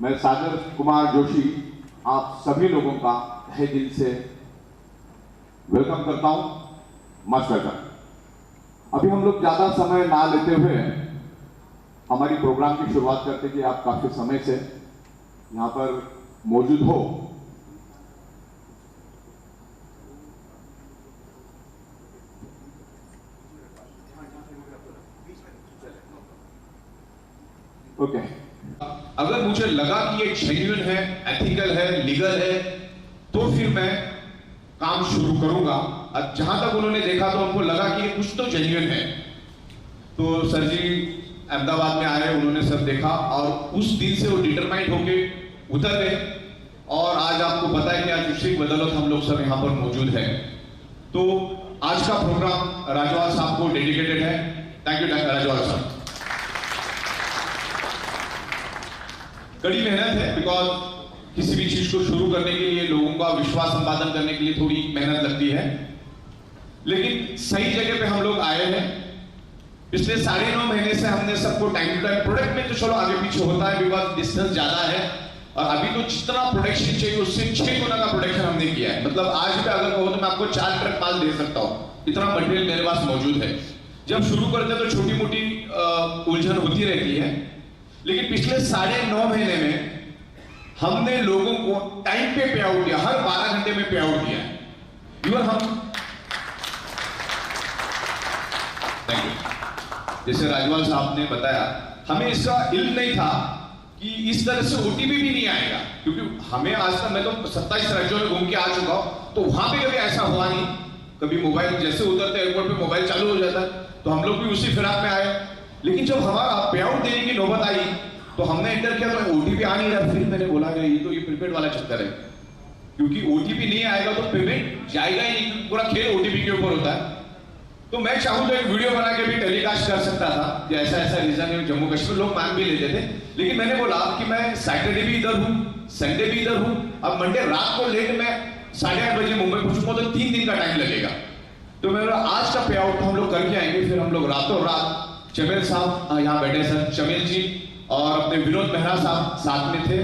मैं सागर कुमार जोशी आप सभी लोगों का तहे दिल से वेलकम करता हूं। Must welcome. अभी हम लोग ज्यादा समय ना लेते हुए हमारी प्रोग्राम की शुरुआत करते कि आप काफी समय से यहां पर मौजूद हो। ओके अगर मुझे लगा कि ये जेन्युइन है, एथिकल है, लीगल है, तो फिर मैं काम शुरू करूंगा। अब जहां तक उन्होंने देखा तो उनको लगा कि ये कुछ तो जेन्युइन है, तो सर जी अहमदाबाद में आए, उन्होंने सब देखा और उस दिन से वो डिटरमाइंड होके उतर गए। और आज आपको पता है कि आज उसकी बदौलत हम लोग सब यहाँ पर मौजूद हैं। तो आज का प्रोग्राम राजवाल साहब को डेडिकेटेड है। थैंक यू राजवाल साहब। कड़ी मेहनत है, बिकॉज किसी भी चीज को शुरू करने के लिए लोगों का विश्वास संपादन करने के लिए थोड़ी मेहनत लगती है, लेकिन सही जगह पे हम लोग आए हैं। पिछले 9.5 महीने से हमने सबको टाइम टू टाइम, प्रोडक्ट में तो चलो आगे पीछे होता है बिकॉज डिस्टेंस ज्यादा है, और अभी तो जितना प्रोडक्शन चाहिए उससे 6 गुना का प्रोडक्शन हमने किया है। मतलब आज भी अगर कहो तो मैं आपको 4 ट्रक माल दे सकता हूं, इतना मटेरियल मेरे पास मौजूद है। जब शुरू करते हैं तो छोटी मोटी उलझन होती रहती है, लेकिन पिछले 9.5 महीने में हमने लोगों को टाइम पे पे आउट दिया, हर 12 घंटे में पे आउट दिया है। इवन हम थैंक यू, जैसे राजवाल साहब ने बताया, हमें इसका इल्म नहीं था कि इस तरह से ओटीपी भी नहीं आएगा, क्योंकि हमें आज तक, मैं तो 27 राज्यों में घूम के आ चुका हूं, तो वहां पे कभी ऐसा हुआ नहीं। कभी मोबाइल जैसे उतरते एयरपोर्ट पे मोबाइल चालू हो जाता है, तो हम लोग भी उसी फिराक में आए। लेकिन जब हमारा पे आउट देने की नौबत आई तो हमने एंटर किया तो ओटीपी आ नहीं रहा। फिर मैंने बोला कि ये प्रीपेड वाला चक्कर है, क्योंकि ओटीपी नहीं आएगा तो पेमेंट जाएगा ही नहीं, पूरा खेल ओटीपी के ऊपर होता है। तो मैं चाहूं तो एक वीडियो बना के भी टेलीकास्ट कर सकता था कि ऐसा ऐसा रीजन है, जम्मू कश्मीर लोग मान भी लेते थे, लेकिन मैंने बोला कि मैं सैटरडे भी इधर हूं, संडे भी इधर हूं, अब मंडे रात को लेट मैं 8:30 बजे मुंबई पहुंचूंगा तो 3 दिन का टाइम लगेगा। तो मैं बोला आज का पे आउट हम लोग करके आएंगे। फिर हम लोग रातों रात, चमेल साहब यहाँ बैठे सर, चमेल जी और अपने विनोद मेहरा साहब साथ में थे,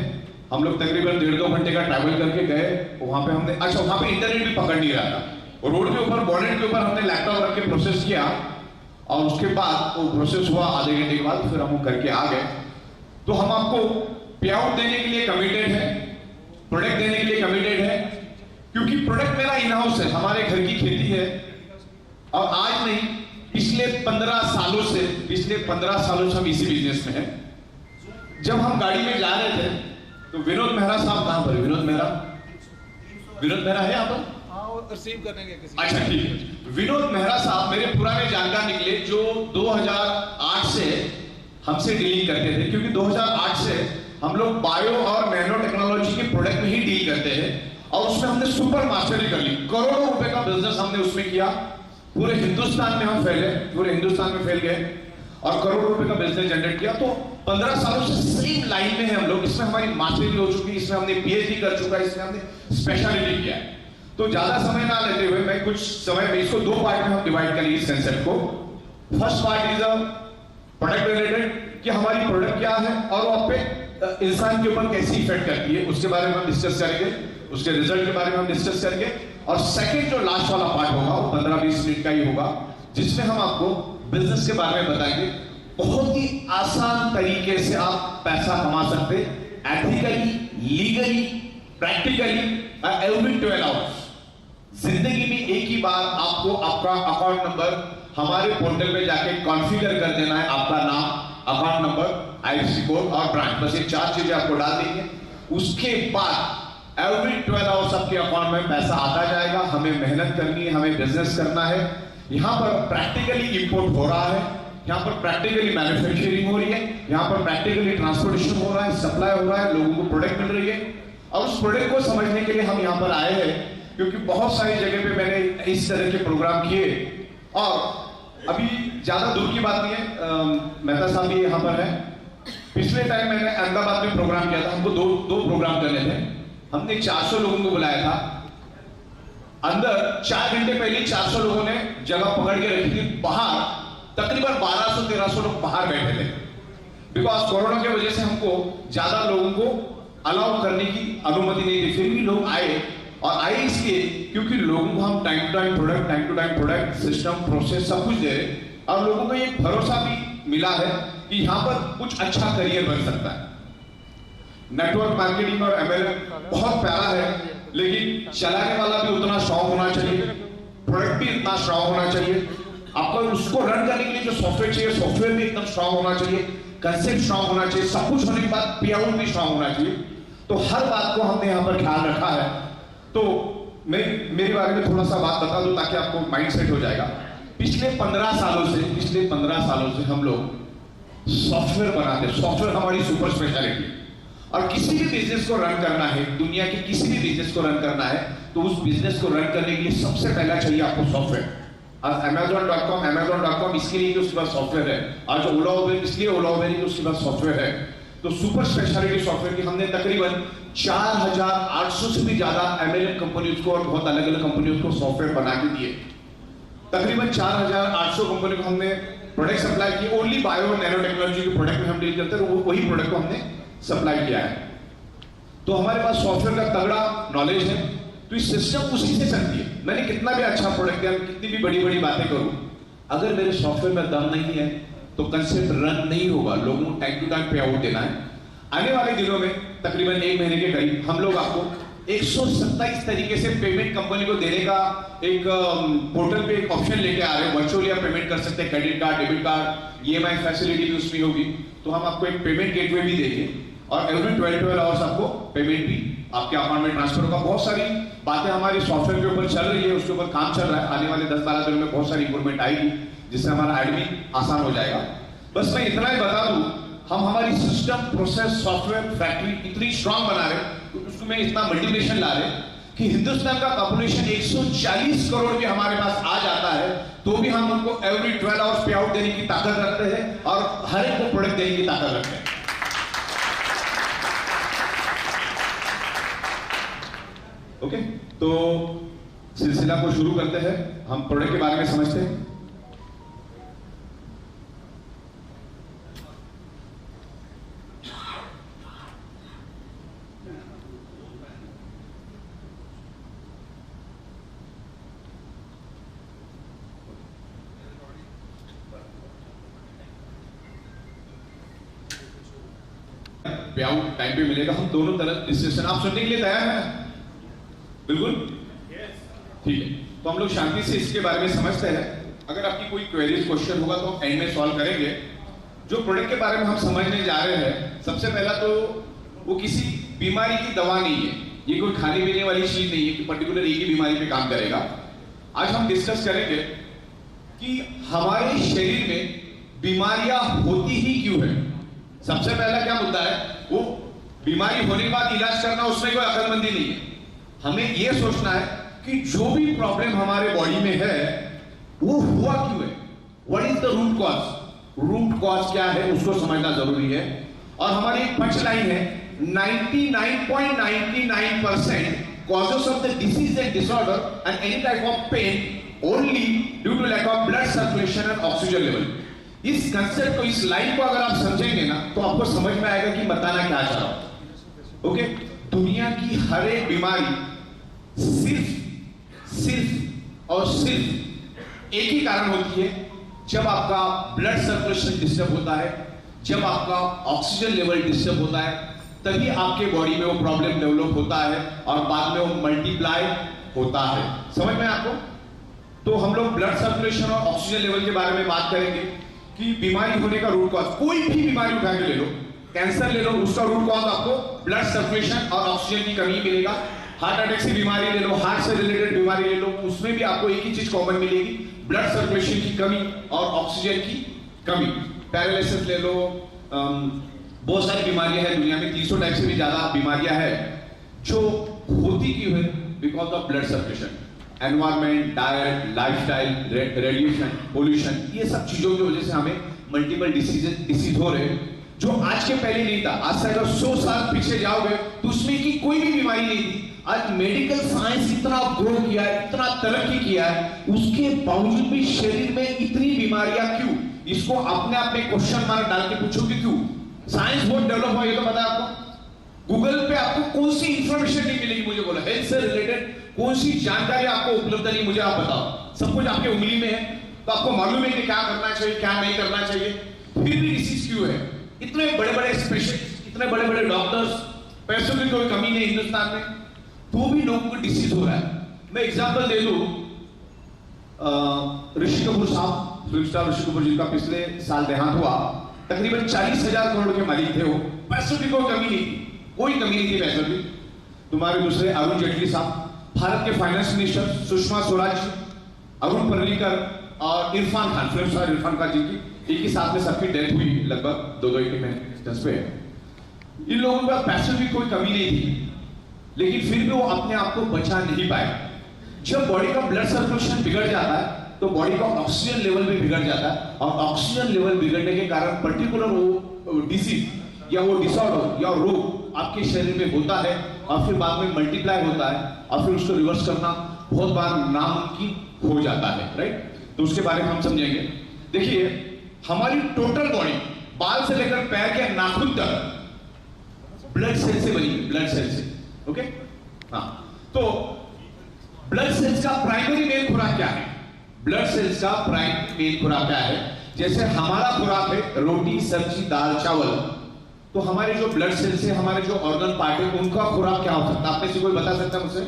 हम लोग तकरीबन 1.5-2 घंटे का ट्रैवल करके गए। वहां पे हमने, अच्छा वहां पे इंटरनेट भी पकड़ नहीं रहा था, और रोड के ऊपर बॉनेट के ऊपर हमने लैपटॉप रख के प्रोसेस किया, और उसके बाद वो प्रोसेस हुआ आधे घंटे के बाद, फिर हम करके आ गए। तो हम आपको पे आउट देने के लिए कमिटेड है, प्रोडक्ट देने के लिए कमिटेड है, क्योंकि प्रोडक्ट मेरा इन हाउस है, हमारे घर की खेती है। और आज नहीं, पिछले 15 सालों से हम इसी बिजनेस में हैं। जब हम गाड़ी में जा रहे थे तो विनोद मेहरा साहब कहां पर है? विनोद मेहरा है यहाँ पर? रिसीव करने के किसी, अच्छा ठीक है। विनोद मेहरा साहब मेरे पुराने जानकार निकले, जो 2008 से हमसे डीलिंग करते थे, क्योंकि 2008 से हम लोग बायो और नैनो टेक्नोलॉजी के प्रोडक्ट में ही डील करते हैं, और उसमें हमने सुपर मास्टरी कर ली। करोड़ों रुपए का बिजनेस हमने उसमें किया, पूरे हिंदुस्तान में हम फैले, पूरे हिंदुस्तान में फैल गए और करोड़ों रुपए का बिजनेस जनरेट किया। तो 15 सालों से सेम लाइन में है हम लोग। इसमें हमारी मास्टरी हो चुकी है, इसमें हमने पीएचडी कर चुका है, इसमें हमने स्पेशलिटी किया है। तो ज्यादा समय ना लेते हुए मैं कुछ समय में इसको 2 पार्ट में हम डिवाइड करेंगे इस कंसेप्ट को। First part is a product related, कि हमारी प्रोडक्ट क्या है और वो आप पे इंसान के ऊपर कैसी इफेक्ट करती है, उसके बारे में हम डिस्कस करेंगे, उसके रिजल्ट के बारे में हम डिस्कस करेंगे। और सेकंड जो लास्ट वाला पार्ट होगा वो 15-20 मिनट का ही होगा, जिसमें हम आपको बिजनेस के बारे में बताएंगे। बहुत ही आसान तरीके से आप पैसा कमा सकते, ethically, legally, practically, every 12 hours. जिंदगी में एक ही बार आपको आपका अकाउंट नंबर हमारे पोर्टल पे जाके कॉन्फ़िगर कर देना है, आपका नाम, अकाउंट नंबर, आईएफएससी कोड और ब्रांच, बस ये 4 चीजें आपको डाल देंगे। उसके बाद एवरी 12 आवर्स आपके अकाउंट में पैसा आता जाएगा। हमें मेहनत करनी है, हमें बिजनेस करना है। यहां पर प्रैक्टिकली इंपोर्ट हो रहा है, यहाँ पर प्रैक्टिकली मैन्युफैक्चरिंग हो रही है, यहाँ पर प्रैक्टिकली ट्रांसपोर्टेशन हो रहा है, सप्लाई हो रहा है, लोगों को प्रोडक्ट मिल रही है। और उस प्रोडक्ट को समझने के लिए हम यहाँ पर आए हैं, क्योंकि बहुत सारी जगह पे मैंने इस तरह के प्रोग्राम किए, और अभी ज्यादा दूर की बात नहीं है, मेहता साहब भी यहाँ पर है। पिछले टाइम मैंने अहमदाबाद में प्रोग्राम किया था, हमको दो प्रोग्राम करने थे। हमने 400 लोगों को बुलाया था, अंदर 4 घंटे पहले 400 लोगों ने जगह पकड़ के रखी थी, बाहर तकरीबन 1200-1300 लोग बाहर बैठे थे। बिकॉज कोरोना की वजह से हमको ज्यादा लोगों को अलाउ करने की अनुमति नहीं थी, फिर भी लोग आए। और आए इसलिए क्योंकि लोगों को हम time to time product system process सब कुछ दे रहे, और लोगों को एक भरोसा भी मिला है कि यहां पर कुछ अच्छा करियर बन सकता है। नेटवर्क मार्केटिंग और MLM बहुत प्यारा है, लेकिन चलाने वाला भी उतना स्ट्रांग होना चाहिए, प्रोडक्ट भी इतना स्ट्रांग होना चाहिए, आपको उसको रन करने के लिए जो सॉफ्टवेयर चाहिए सॉफ्टवेयर भी एकदम स्ट्रांग होना चाहिए, कंसेप्ट स्ट्रांग होना चाहिए, सब कुछ होने के बाद पे आउट भी स्ट्रांग होना चाहिए। तो हर बात को हमने यहाँ पर ख्याल रखा है। तो मेरे बारे में थोड़ा सा बात बता दूं ताकि आपको माइंड सेट हो जाएगा। पिछले 15 सालों से हम लोग सॉफ्टवेयर बनाते हैं। सॉफ्टवेयर हमारी सुपर स्पेशलिटी, और किसी भी बिजनेस को रन करना है, दुनिया के किसी भी बिजनेस को रन करना है, तो उस बिजनेस को रन करने के लिए सबसे पहला चाहिए आपको सॉफ्टवेयर। और Amazon.com इसके लिए उसके पास सॉफ्टवेयर है, और जो ओला उबेर इसलिए ओला उबेर की उसके पास सॉफ्टवेयर है। तो सुपर स्पेशलिटी सॉफ्टवेयर की हमने तकरीबन 4800 से भी ज्यादा MLM कंपनीज को और बहुत अलग अलग कंपनीज को सॉफ्टवेयर बना के दिए। तकरीबन 4800 कंपनी को हमने प्रोडक्ट सप्लाई किए। ओनली बायो और नैनो टेक्नोलॉजी के प्रोडक्ट में हम डील करते हैं, वही प्रोडक्ट को हमने सप्लाई किया है। तो हमारे पास सॉफ्टवेयर का तगड़ा नॉलेज है, तो इस सिस्टम उसी से चलती है। मैंने कितना भी अच्छा प्रोडक्ट दिया, कितनी भी बड़ी बड़ी बातें करूं, अगर मेरे सॉफ्टवेयर में दम नहीं है तो कंसेप्ट रन नहीं होगा। लोगों को टाइम टू टाइम पे आउट देना है। आने वाले दिनों में तकरीबन 1 महीने के करीब हम लोग आपको 127 तरीके से पेमेंट कंपनी को देने का एक पोर्टल पे एक ऑप्शन लेके आ रहे हैं। वर्चुअली आप पेमेंट कर सकते हैं, credit card, debit card, EMI facility भी उसमें होगी। तो हम आपको एक पेमेंट गेटवे भी देंगे, और एवरी 12 आवर्स आपको पेमेंट भी आपके अकाउंट में ट्रांसफर होगा। बहुत सारी बातें हमारे सॉफ्टवेयर के ऊपर चल रही है, उसके ऊपर काम चल रहा है। आने वाले 10-12 दिनों में बहुत सारी इंप्रूवमेंट आएगी, जिससे हमारा एडमिन आसान हो जाएगा। बस मैं इतना ही बता दूं, हम हमारी सिस्टम प्रोसेस सॉफ्टवेयर फैक्ट्री इतनी स्ट्रांग बना रहे, तो उसमें इतना मल्टीप्लिकेशन ला रहे कि हिंदुस्तान का पॉपुलेशन 140 करोड़ भी हमारे पास आ जाता है, तो भी हम उनको एवरी 12 आवर्स पे आउट देने की ताकत रखते हैं, और हर एक को प्रोडक्ट देने की ताकत रखते हैं। ओके, तो सिलसिला को शुरू करते हैं। हम प्रोडक्ट के बारे में समझते हैं। पे आउट टाइम पे मिलेगा। हम दोनों तरफ डिस्कशन आप सुनने के लिए तैयार हैं? बिल्कुल ठीक है। तो हम लोग शांति से इसके बारे में समझते हैं। अगर आपकी कोई क्वेरीज क्वेश्चन होगा तो हम एंड में सॉल्व करेंगे। जो प्रोडक्ट के बारे में हम समझने जा रहे हैं, सबसे पहला तो वो किसी बीमारी की दवा नहीं है, ये कोई खाने पीने वाली चीज नहीं है कि पर्टिकुलर एक ही बीमारी पे काम करेगा। आज हम डिस्कस करेंगे कि हमारे शरीर में बीमारियां होती ही क्यों है। सबसे पहला क्या मुद्दा है, वो बीमारी होने के बाद इलाज करना, उसमें कोई अकलमंदी नहीं है। हमें यह सोचना है कि जो भी प्रॉब्लम हमारे बॉडी में है वो हुआ क्यों है, what is the root cause. Root cause क्या है उसको समझना जरूरी है। और हमारी एक पंच लाइन है, 99.99% causes of the disease and disorder and any type of pain only due to lack of blood circulation and oxygen level। इस कंसेप्ट को, इस लाइन को अगर आप समझेंगे ना, तो आपको समझ में आएगा कि बताना क्या चाह रहा हूं। ओके, दुनिया की हर एक बीमारी सिर्फ और सिर्फ एक ही कारण होती है, जब आपका ब्लड सर्कुलेशन डिस्टर्ब होता है, जब आपका ऑक्सीजन लेवल डिस्टर्ब होता है, तभी आपके बॉडी में वो प्रॉब्लम डेवलप होता है और बाद में वो मल्टीप्लाई होता है। समझ में आपको? तो हम लोग ब्लड सर्कुलेशन और ऑक्सीजन लेवल के बारे में बात करेंगे कि बीमारी होने का रूट कॉज। कोई भी बीमारी उठा के ले लो, कैंसर ले लो, उसका रूट कॉज आपको ब्लड सर्कुलेशन और ऑक्सीजन की कमी मिलेगा। हार्ट अटैक की बीमारी ले लो, हार्ट से रिलेटेड बीमारी ले लो, उसमें भी आपको एक ही चीज कॉमन मिलेगी, ब्लड सर्कुलेशन की कमी और ऑक्सीजन की कमी। पैरालिसिस ले लो, बहुत सारी बीमारियां हैं दुनिया में, 300 टाइप से भी ज्यादा बीमारियां हैं जो होती क्यों है, because of blood circulation. Environment, diet, lifestyle, radiation, pollution, ये सब चीजों की वजह से हमें मल्टीपल डिसीज हो रहे हैं, जो आज के पहले नहीं था। आज से अगर 100 साल पीछे जाओगे तो उसमें की कोई भी बीमारी नहीं थी। आज मेडिकल साइंस इतना ग्रो किया है, इतना तरक्की किया है, उसके बावजूद भी शरीर में इतनी बीमारियां क्यों? इसको अपने आप में क्वेश्चन मार्क डाल के पूछो कि क्यों? साइंस बहुत डेवलप हुआ, ये तो पता है आपको। गूगल पे आपको कौन सी इंफॉर्मेशन नहीं मिलेगी, मुझे बोला हेल्थ से रिलेटेड कौन सी जानकारी आपको उपलब्ध नहीं, मुझे आप बताओ। सब कुछ आपके उंगली में है, तो आपको मालूम है कि क्या करना चाहिए क्या नहीं करना चाहिए। फिर भी डिसीज क्यों है? इतने बड़े बड़े स्पेशलिस्ट, इतने बड़े बड़े डॉक्टर्स, पैसों की कोई कमी नहीं हिंदुस्तान में, तो भी लोगों को डिसीज हो रहा है। मैं एग्जांपल दे दूं, ऋषि कपूर साहब, फिल्म स्टार ऋषि कपूर जिनका पिछले साल देहांत हुआ, तकरीबन 40,000 करोड़ के मालिक थे वो। पैसों की कोई कमी नहीं थी, कोई कमी नहीं थी पैसों की। तुम्हारे दूसरे अरुण जेटली साहब, भारत के फाइनेंस मिनिस्टर, सुषमा स्वराज, अरुण पर्रिकर और इरफान खान, फिल्म स्टार इरफान खान जी की एक ही साथ में सबकी डेथ हुई लगभग 2-2 डिस्टेंस पे। इन लोगों के पास पैसों की कोई कमी नहीं थी, लेकिन फिर भी वो अपने आप को बचा नहीं पाए। जब बॉडी का ब्लड सर्कुलेशन बिगड़ जाता है तो बॉडी का ऑक्सीजन लेवल भी बिगड़ जाता है, और ऑक्सीजन लेवल बिगड़ने के कारण पर्टिकुलर वो डिसीज या वो डिसऑर्डर या रोग आपके शरीर में होता है, और फिर बाद में मल्टीप्लाई होता है, और फिर उसको रिवर्स करना बहुत बार नामुमकिन हो जाता है, राइट। तो उसके बारे में हम समझेंगे। देखिए, हमारी टोटल बॉडी बाल से लेकर पैर के नाखून तक ब्लड सेल से बनी है, ब्लड सेल से, ओके। हाँ, तो ब्लड सेल्स का प्राइमरी मेन खुराक क्या है? ब्लड सेल्स का प्राइमरी मेन खुराक क्या है? जैसे हमारा खुराक है रोटी सब्जी दाल चावल, तो हमारे जो ब्लड सेल्स है, हमारे जो ऑर्गन पार्ट है, उनका खुराक क्या हो सकता है? आप में से कोई बता सकता है मुझसे?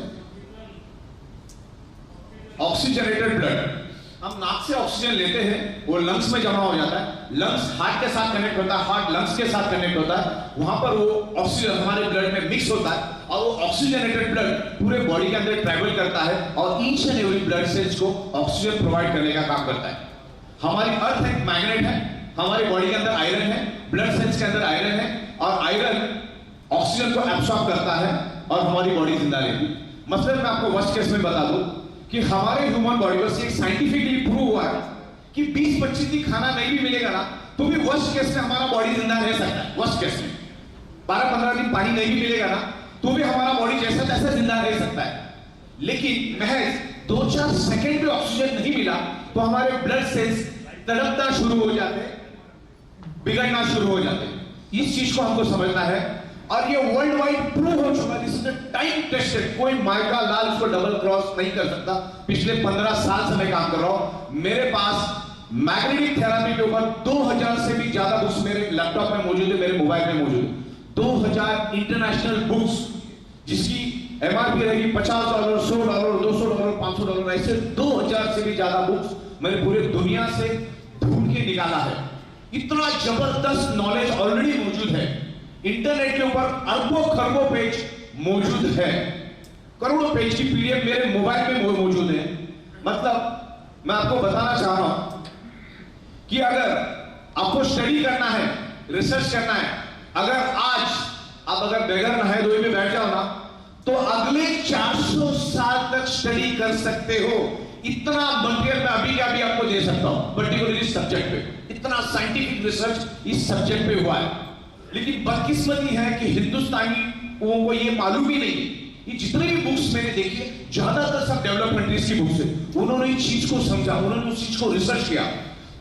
Oxygenated blood. हम नाक से ऑक्सीजन लेते हैं, वो लंग्स में जमा हो जाता है, लंग्स हार्ट के साथ कनेक्ट होता है, हार्ट लंग्स के साथ कनेक्ट होता है, वहां पर वो ऑक्सीजन हमारे ब्लड में मिक्स होता है, और वो ऑक्सीजनेटेड ब्लड पूरे बॉडी के अंदर ट्रैवल करता है, और each and every blood cells को ऑक्सीजन प्रोवाइड करने का काम करता है। हमारी अर्थ एक मैग्नेट है, हमारी बॉडी के अंदर आयरन है, ब्लड सेल्स के अंदर आयरन है, और आयरन ऑक्सीजन को एब्सॉर्ब करता है और हमारी बॉडी जिंदा रहती है। मतलब मैं आपको वर्स्ट केस में बता दूं कि हमारे ह्यूमन बॉडी में से साइंटिफिकली प्रूव हुआ है कि 20-25 दिन खाना नहीं भी मिलेगा ना, तो भी वर्स्ट केस में हमारा बॉडी जिंदा रह सकता है। वर्स्ट केस में 12-15 दिन पानी नहीं भी मिलेगा ना, तो भी हमारा बॉडी जैसा तैसा जिंदा रह सकता है। लेकिन महज 2-4 सेकंड भी ऑक्सीजन नहीं मिला तो हमारे ब्लड सेल्स तड़पना शुरू हो जाते, बिगड़ना शुरू हो जाते। इस चीज को हमको समझना है, और ये वर्ल्ड वाइड प्रूव हो चुका है, दिस इज टाइम टेस्टेड। कोई माइका लाल इसको डबल क्रॉस नहीं कर सकता। पिछले 15 साल से मैं काम कर रहा हूं, मेरे पास मैग्नेटिक थेरेपी के ऊपर 2000 से भी ज्यादा बुक्स मेरे लैपटॉप में मौजूद है, मेरे मोबाइल में मौजूद है। 2000 इंटरनेशनल बुक्स, जिसकी एमआरपी रहेगी $50, $100, $200, $500, ऐसे 2000 से भी ज्यादा बुक्स मैंने पूरे दुनिया से ढूंढ के निकाला है। इतना जबरदस्त नॉलेज ऑलरेडी मौजूद है। इंटरनेट के ऊपर अरबों खरबों पेज मौजूद है, करोड़ों पेज की पीडीएफ मेरे मोबाइल में मौजूद है। मतलब मैं आपको बताना चाह रहा हूं कि अगर आपको स्टडी करना है, रिसर्च करना है, अगर आज आप अगर बगैर नहाए धोए में बैठ जाओ ना, तो अगले 400 साल तक स्टडी कर सकते हो। इतना मटेरियल मैं अभी क्या भी आपको दे सकता हूं, पर्टिकुलरली इस सब्जेक्ट पे। इतना साइंटिफिक रिसर्च इस सब्जेक्ट पे हुआ है। लेकिन बदकिस्मती है कि हिंदुस्तानी को ये मालूम ही नहीं है। ये जितने भी बुक्स मैंने देखी, ज्यादातर सब डेवलप कंट्रीज की बुक्स है, उन्होंने इस चीज को समझा, उन्होंने उस चीज को रिसर्च किया,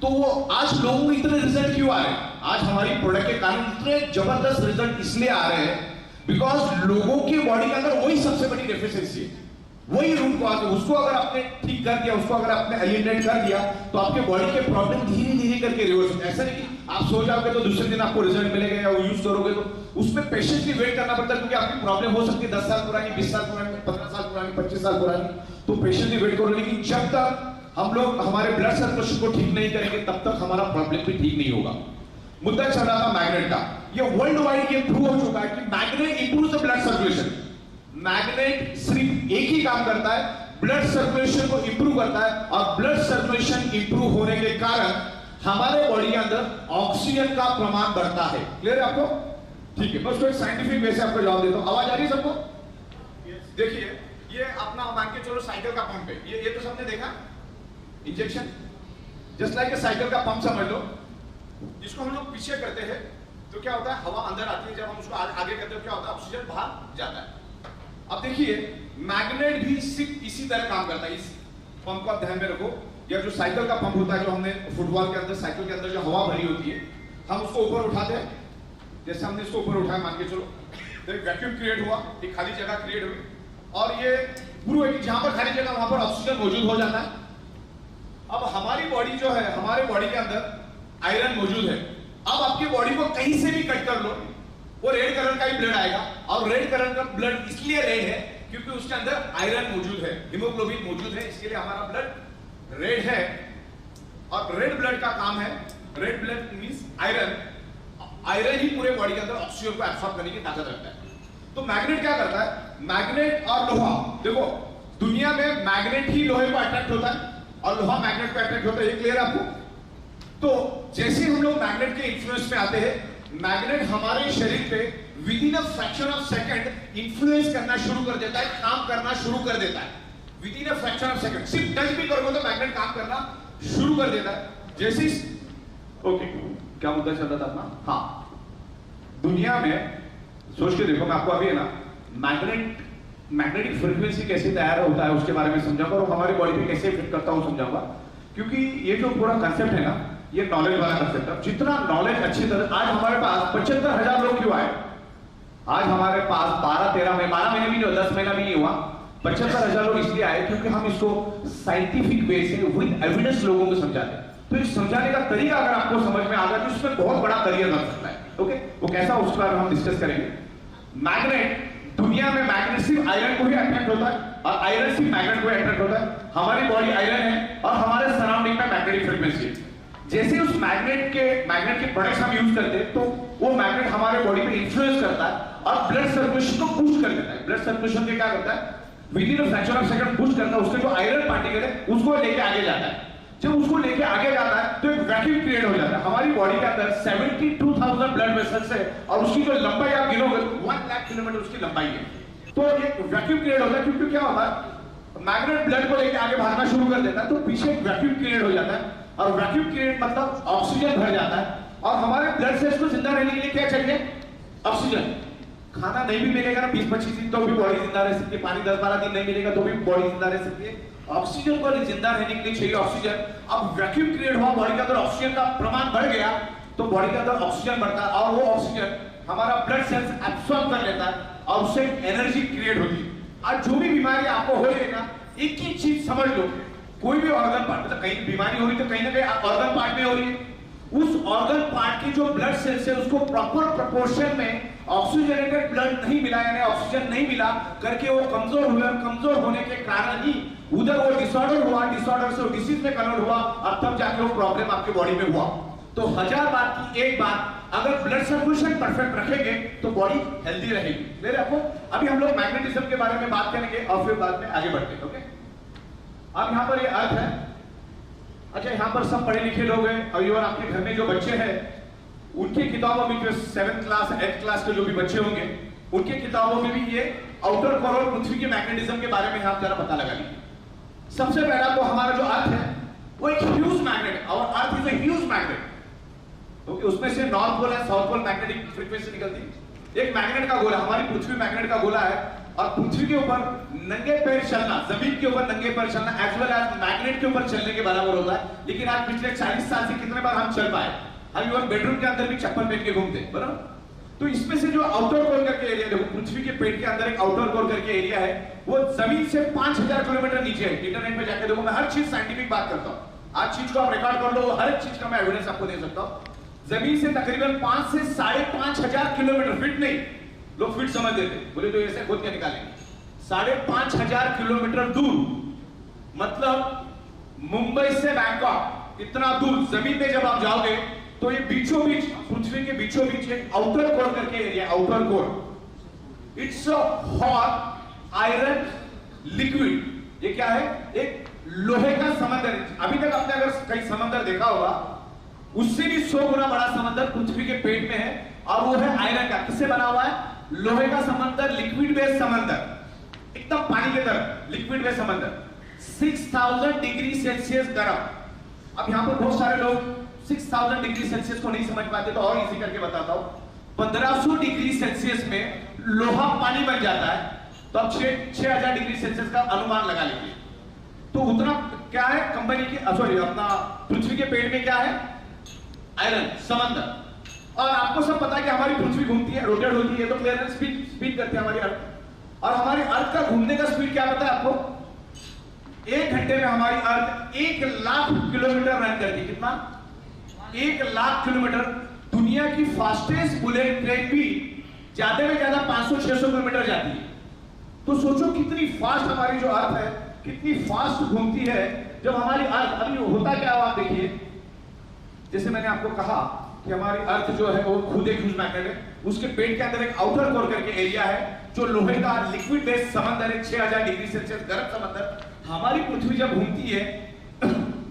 तो वो आज लोगों को इतने रिजल्ट क्यों आ रहे हैं? आज हमारी प्रोडक्ट के कारण इतने जबरदस्त रिजल्ट इसलिए आ रहे हैं बिकॉज लोगों की बॉडी के अंदर वही सबसे बड़ी डेफिशिएंसी है, वही रूट कॉज है। उसको अगर आपने ठीक कर दिया, उसको अगर आपने एलिमिनेट कर दिया, तो आपके बॉडी के प्रॉब्लम धीरे धीरे करके रिवर्स होते हैं। ऐसा नहीं कि आप सो जाओगे तो दूसरे दिन आपको रिजल्ट मिलेगा, या वो यूज करोगे तो उसमें पेशेंटली वेट करना पड़ता है, क्योंकि आपकी प्रॉब्लम हो सकती है 10 साल पुरानी, 20 साल पुरानी, 15 साल पुरानी, 25 साल पुरानी, तो पेशेंटली वेट करो। लेकिन जब तक हम लोग हमारे ब्लड सर्कुलेशन को ठीक नहीं करेंगे, तब तक हमारा प्रॉब्लम भी ठीक नहीं होगा। मुद्दा चल रहा था मैग्नेट का। ये वर्ल्ड वाइड ये प्रूव हो चुका है कि magnet improves the blood circulation. Magnet सिर्फ एक ही काम करता है, ब्लड सर्कुलेशन को इंप्रूव करता है, और ब्लड सर्कुलेशन इंप्रूव होने के कारण हमारे बॉडी के अंदर ऑक्सीजन का प्रमाण बढ़ता है। क्लियर है आपको? ठीक है, मैं उसको एक साइंटिफिक वे से आपको जवाब देता हूं। आवाज आ रही है सबको? देखिए, ये अपना मान के चलो साइकिल का पंप है, ये तो सबने देखा, injection just like a cycle का पंप समझ लो। इसको हम लोग पीछे करते हैं तो क्या होता है, हवा अंदर आती है, जब हम उसको आगे करते हैं क्या होता है, ऑक्सीजन बाहर जाता है। अब देखिए, मैग्नेट भी सिर्फ इसी तरह काम करता है। इस पंप को आप ध्यान में रखो, या जो साइकिल का पंप होता है, जो हमने फुटबॉल के अंदर, साइकिल के अंदर जो हवा भरी होती है, हम उसको ऊपर उठाते हैं, जैसे हमने इसको ऊपर उठाया, मान के चलो तो एक वैक्यूम क्रिएट हुआ, एक खाली जगह क्रिएट हुई और ये प्रूव है कि जहां पर खाली जगह वहां पर ऑक्सीजन मौजूद हो जाता है। अब हमारी बॉडी जो है, हमारे बॉडी के अंदर आयरन मौजूद है। अब आपकी बॉडी को कहीं से भी कट कर लो, वो रेड कलर का ही ब्लड आएगा। और रेड कलर का ब्लड इसलिए रेड है क्योंकि उसके अंदर आयरन मौजूद है, हीमोग्लोबिन मौजूद है, इसके लिए हमारा ब्लड रेड है। और रेड ब्लड का काम है, red blood means iron, iron ही पूरे बॉडी के अंदर ऑक्सीजन को एब्सॉर्ब करने की ताकत रखता है। तो मैग्नेट क्या करता है, मैग्नेट और लोहा, देखो दुनिया में मैग्नेट ही लोहे को अट्रैक्ट होता है और लोहा मैग्नेट को अट्रैक्ट होता है, ये क्लियर है आपको? तो जैसे हम लोग मैग्नेट के इन्फ्लुएंस में आते हैं, मैग्नेट हमारे शरीर पे with in a fraction of second influence करना शुरू कर देता है, काम करना शुरू कर देता है with in a fraction of second. सिर्फ टच भी करोगे तो मैग्नेट काम करना शुरू कर देता है। जैसे ओके, क्या मुद्दा चल रहा था अपना? हाँ, दुनिया में सोच के देखो, मैं आपको अभी है ना मैग्नेटिक फ्रीक्वेंसी कैसे तैयार होता है उसके बारे में समझाऊंगा और हमारी बॉडी पे कैसे इफेक्ट करता हूं समझाऊंगा। क्योंकि ये जो पूरा कंसेप्ट है ना, ये नॉलेज वाला कंसेप्ट है। जितना नॉलेज अच्छी तरह, आज हमारे पास 75,000 लोग क्यों आए? आज हमारे पास 12 महीने भी नहीं, 10 महीना भी नहीं हुआ, 75,000 लोग इसलिए आए क्योंकि हम इसको साइंटिफिक वे से विद एविडेंस लोगों को समझाते हैं। तो इस समझाने का तरीका अगर आपको समझ में आ गया तो इसमें बहुत बड़ा करियर बन सकता है। ओके, वो कैसा उसके बारे में हम डिस्कस करेंगे। मैग्नेट, दुनिया में मैग्नेट सिर्फ आयरन को ही अट्रैक्ट होता है और आयरन सिर्फ मैग्नेट को अट्रैक्ट होता है। हमारी बॉडी आयरन है और हमारे सराउंडिंग में मैग्नेटिक फ्रीक्वेंसी है। जैसे उस मैग्नेट के प्रोडक्ट्स हम यूज करते हैं तो वो मैग्नेट हमारे बॉडी पे इन्फ्लुएंस करता है और ब्लड सर्कुलेशन को बूस्ट कर देता है। ब्लड सर्कुलेशन के क्या करता है, with in a fraction of second boost करता है, उसके जो आयरन पार्टिकल है उसको लेके आगे जाता है। जब उसको लेके आगे जाता है तो एक वैक्यूम क्रिएट हो जाता है। हमारी बॉडी के अंदर 72,000 ब्लड वेसल्स है और उसकी जो लंबाई आप गिनोगे 1 लाख किलोमीटर उसकी लंबाई है। तो एक वैक्यूम क्रिएट होता है क्योंकि क्या होता है, मैग्नेट ब्लड को लेके आगे भागना शुरू कर देता है तो पीछे एक वैक्यूम क्रिएट हो जाता है और वैक्यूम क्रिएट मतलब ऑक्सीजन भर जाता है और हमारे ब्लड सेल्स को जिंदा रहने के लिए क्या चाहिए, ऑक्सीजन। खाना नहीं भी मिलेगा ना 20-25 दिन तो भी बॉडी जिंदा रह सकती है, पानी 10-12 दिन नहीं मिलेगा तो भी बॉडी जिंदा रह सकती है। ऑक्सीजन को जिंदा रहने के लिए चाहिए ऑक्सीजन। अब वैक्यूम क्रिएट हुआ, बॉडी के अंदर ऑक्सीजन का प्रमाण बढ़ गया तो बॉडी के अंदर ऑक्सीजन बढ़ता है और वो ऑक्सीजन हमारा ब्लड सेल्स एब्सॉर्ब कर लेता है और उससे एनर्जी क्रिएट होती है। आज जो भी बीमारी आपको हो रही है ना, एक ही चीज समझ लो, कोई भी ऑर्गन पार्ट, मतलब कहीं बीमारी हो रही तो कहीं ना कहीं ऑर्गन पार्ट में हो रही है, उस ऑर्गन पार्ट की जो ब्लड सेल्स है उसको प्रॉपर प्रोपोर्शन में ऑक्सीजनेटेड ब्लड नहीं मिला, यानी ऑक्सीजन नहीं मिला करके वो कमजोर हुए और कमजोर होने के कारण ही उधर वो डिसऑर्डर हुआ, डिसऑर्डर से डिसीज में कन्वर्ट हुआ और तब जाके वो प्रॉब्लम आपके बॉडी में हुआ। तो 1000 बात की एक बात, अगर ब्लड सर्कुलेशन परफेक्ट रखेंगे तो बॉडी हेल्दी रहेगी। मेरे आपको अभी हम लोग मैग्नेटिज्म के बारे में बात करेंगे और फिर बाद में आगे बढ़ते हैं। ओके, अब यहाँ पर ये अर्थ है, अच्छा यहाँ पर सब पढ़े लिखे लोग हैं और आपके घर में जो बच्चे हैं उनकी किताबों में, जो 7th क्लास 8th क्लास के जो भी बच्चे होंगे उनकी किताबों में भी ये आउटर कोर और पृथ्वी के मैग्नेटिज्म के बारे में आप जरा पता लगा लीजिए। सबसे पहला तो हमारा जो अर्थ है वो एक ह्यूज मैग्नेट, और earth is a huge magnet. Okay, उसमें से नॉर्थ पोल और साउथ पोल मैग्नेटिक फ्रीक्वेंसी निकलती है। एक मैग्नेट का गोला, हमारी पृथ्वी मैग्नेट का गोला है और पृथ्वी के ऊपर नंगे पैर चलना, जमीन के ऊपर नंगे पैर चलना एज वेल एज मैग्नेट के ऊपर चलने के बराबर होता है। लेकिन आज पिछले 40 साल से कितने बार हम चल पाए, हम इवन बेडरूम के अंदर भी चप्पल पहन के घूमते हैं, बराबर। तो इसमें से जो आउटर कोर करके एरिया, देखो पृथ्वी के पेट के अंदर एक आउटर कोर करके एरिया है, वो जमीन से 5000 किलोमीटर नीचे है। इंटरनेट पे जाके देखो, मैं हर चीज साइंटिफिक बात करता हूँ, आज चीज को आप रिकॉर्ड कर लो, हर एक चीज का मैं एविडेंस आपको दे सकता हूँ। जमीन से तकरीबन 5 से 5,500 किलोमीटर, फीट नहीं, लोग फीट समझ देते, बोले तो ऐसे खोद के निकालेंगे, 5,500 किलोमीटर दूर, मतलब मुंबई से बैंकॉक इतना दूर जमीन में जब आप जाओगे तो ये बीचों बीच, पृथ्वी के बीचों बीच एक आउटर कोर करके area, outer core, it's a hot iron liquid. ये क्या है, एक लोहे का समंदर। अभी तक आपने अगर कहीं समंदर देखा होगा, उससे भी 100 गुना बड़ा समंदर पृथ्वी के पेट में है और वो है आयरन का। किससे बना हुआ है, लोहे का समंदर, लिक्विड बेस समंदर, एकदम पानी के तरह लिक्विड बेस समंदर, 6000 डिग्री सेल्सियस गर्म। अब यहां पर बहुत सारे लोग 6000 डिग्री सेल्सियस को नहीं समझ पाते, तो और इजी करके बताता हूं, 1500 डिग्री सेल्सियस में लोहा पानी बन जाता है, तो अब 6000 डिग्री सेल्सियस का अनुमान लगा लीजिए। तो उतना क्या है कंपनी की, सॉरी अपना पृथ्वी के पेट में क्या है, आयरन, समंदर। और आपको सब पता है कि हमारी पृथ्वी घूमती है, रोटेट होती है, तो क्लियर स्पीड करती है हमारी अर्थ। और हमारी अर्थ का घूमने का स्पीड क्या पता है आपको? 1 घंटे में हमारी अर्थ 1 लाख किलोमीटर रन करती है। कितना? 1 लाख किलोमीटर। दुनिया की फास्टेस्ट बुलेट ट्रेन भी ज्यादा में ज्यादा 500-600 किलोमीटर जाती है। तो सोचो कितनी फास्ट हमारी जो अर्थ है, कितनी फास्ट घूमती है। जब हमारी अर्थ, अभी होता क्या है आप देखिए, जैसे मैंने आपको कहा कि हमारी अर्थ जो है वो खुद एक ह्यूज मैग्नेट है। उसके पेट के अंदर एक आउटर कोर करके एरिया है जो लोहे का लिक्विड बेस्ड समंदर है, 6000 डिग्री सेल्सियस गर्म समंदर। हमारी पृथ्वी जब घूमती है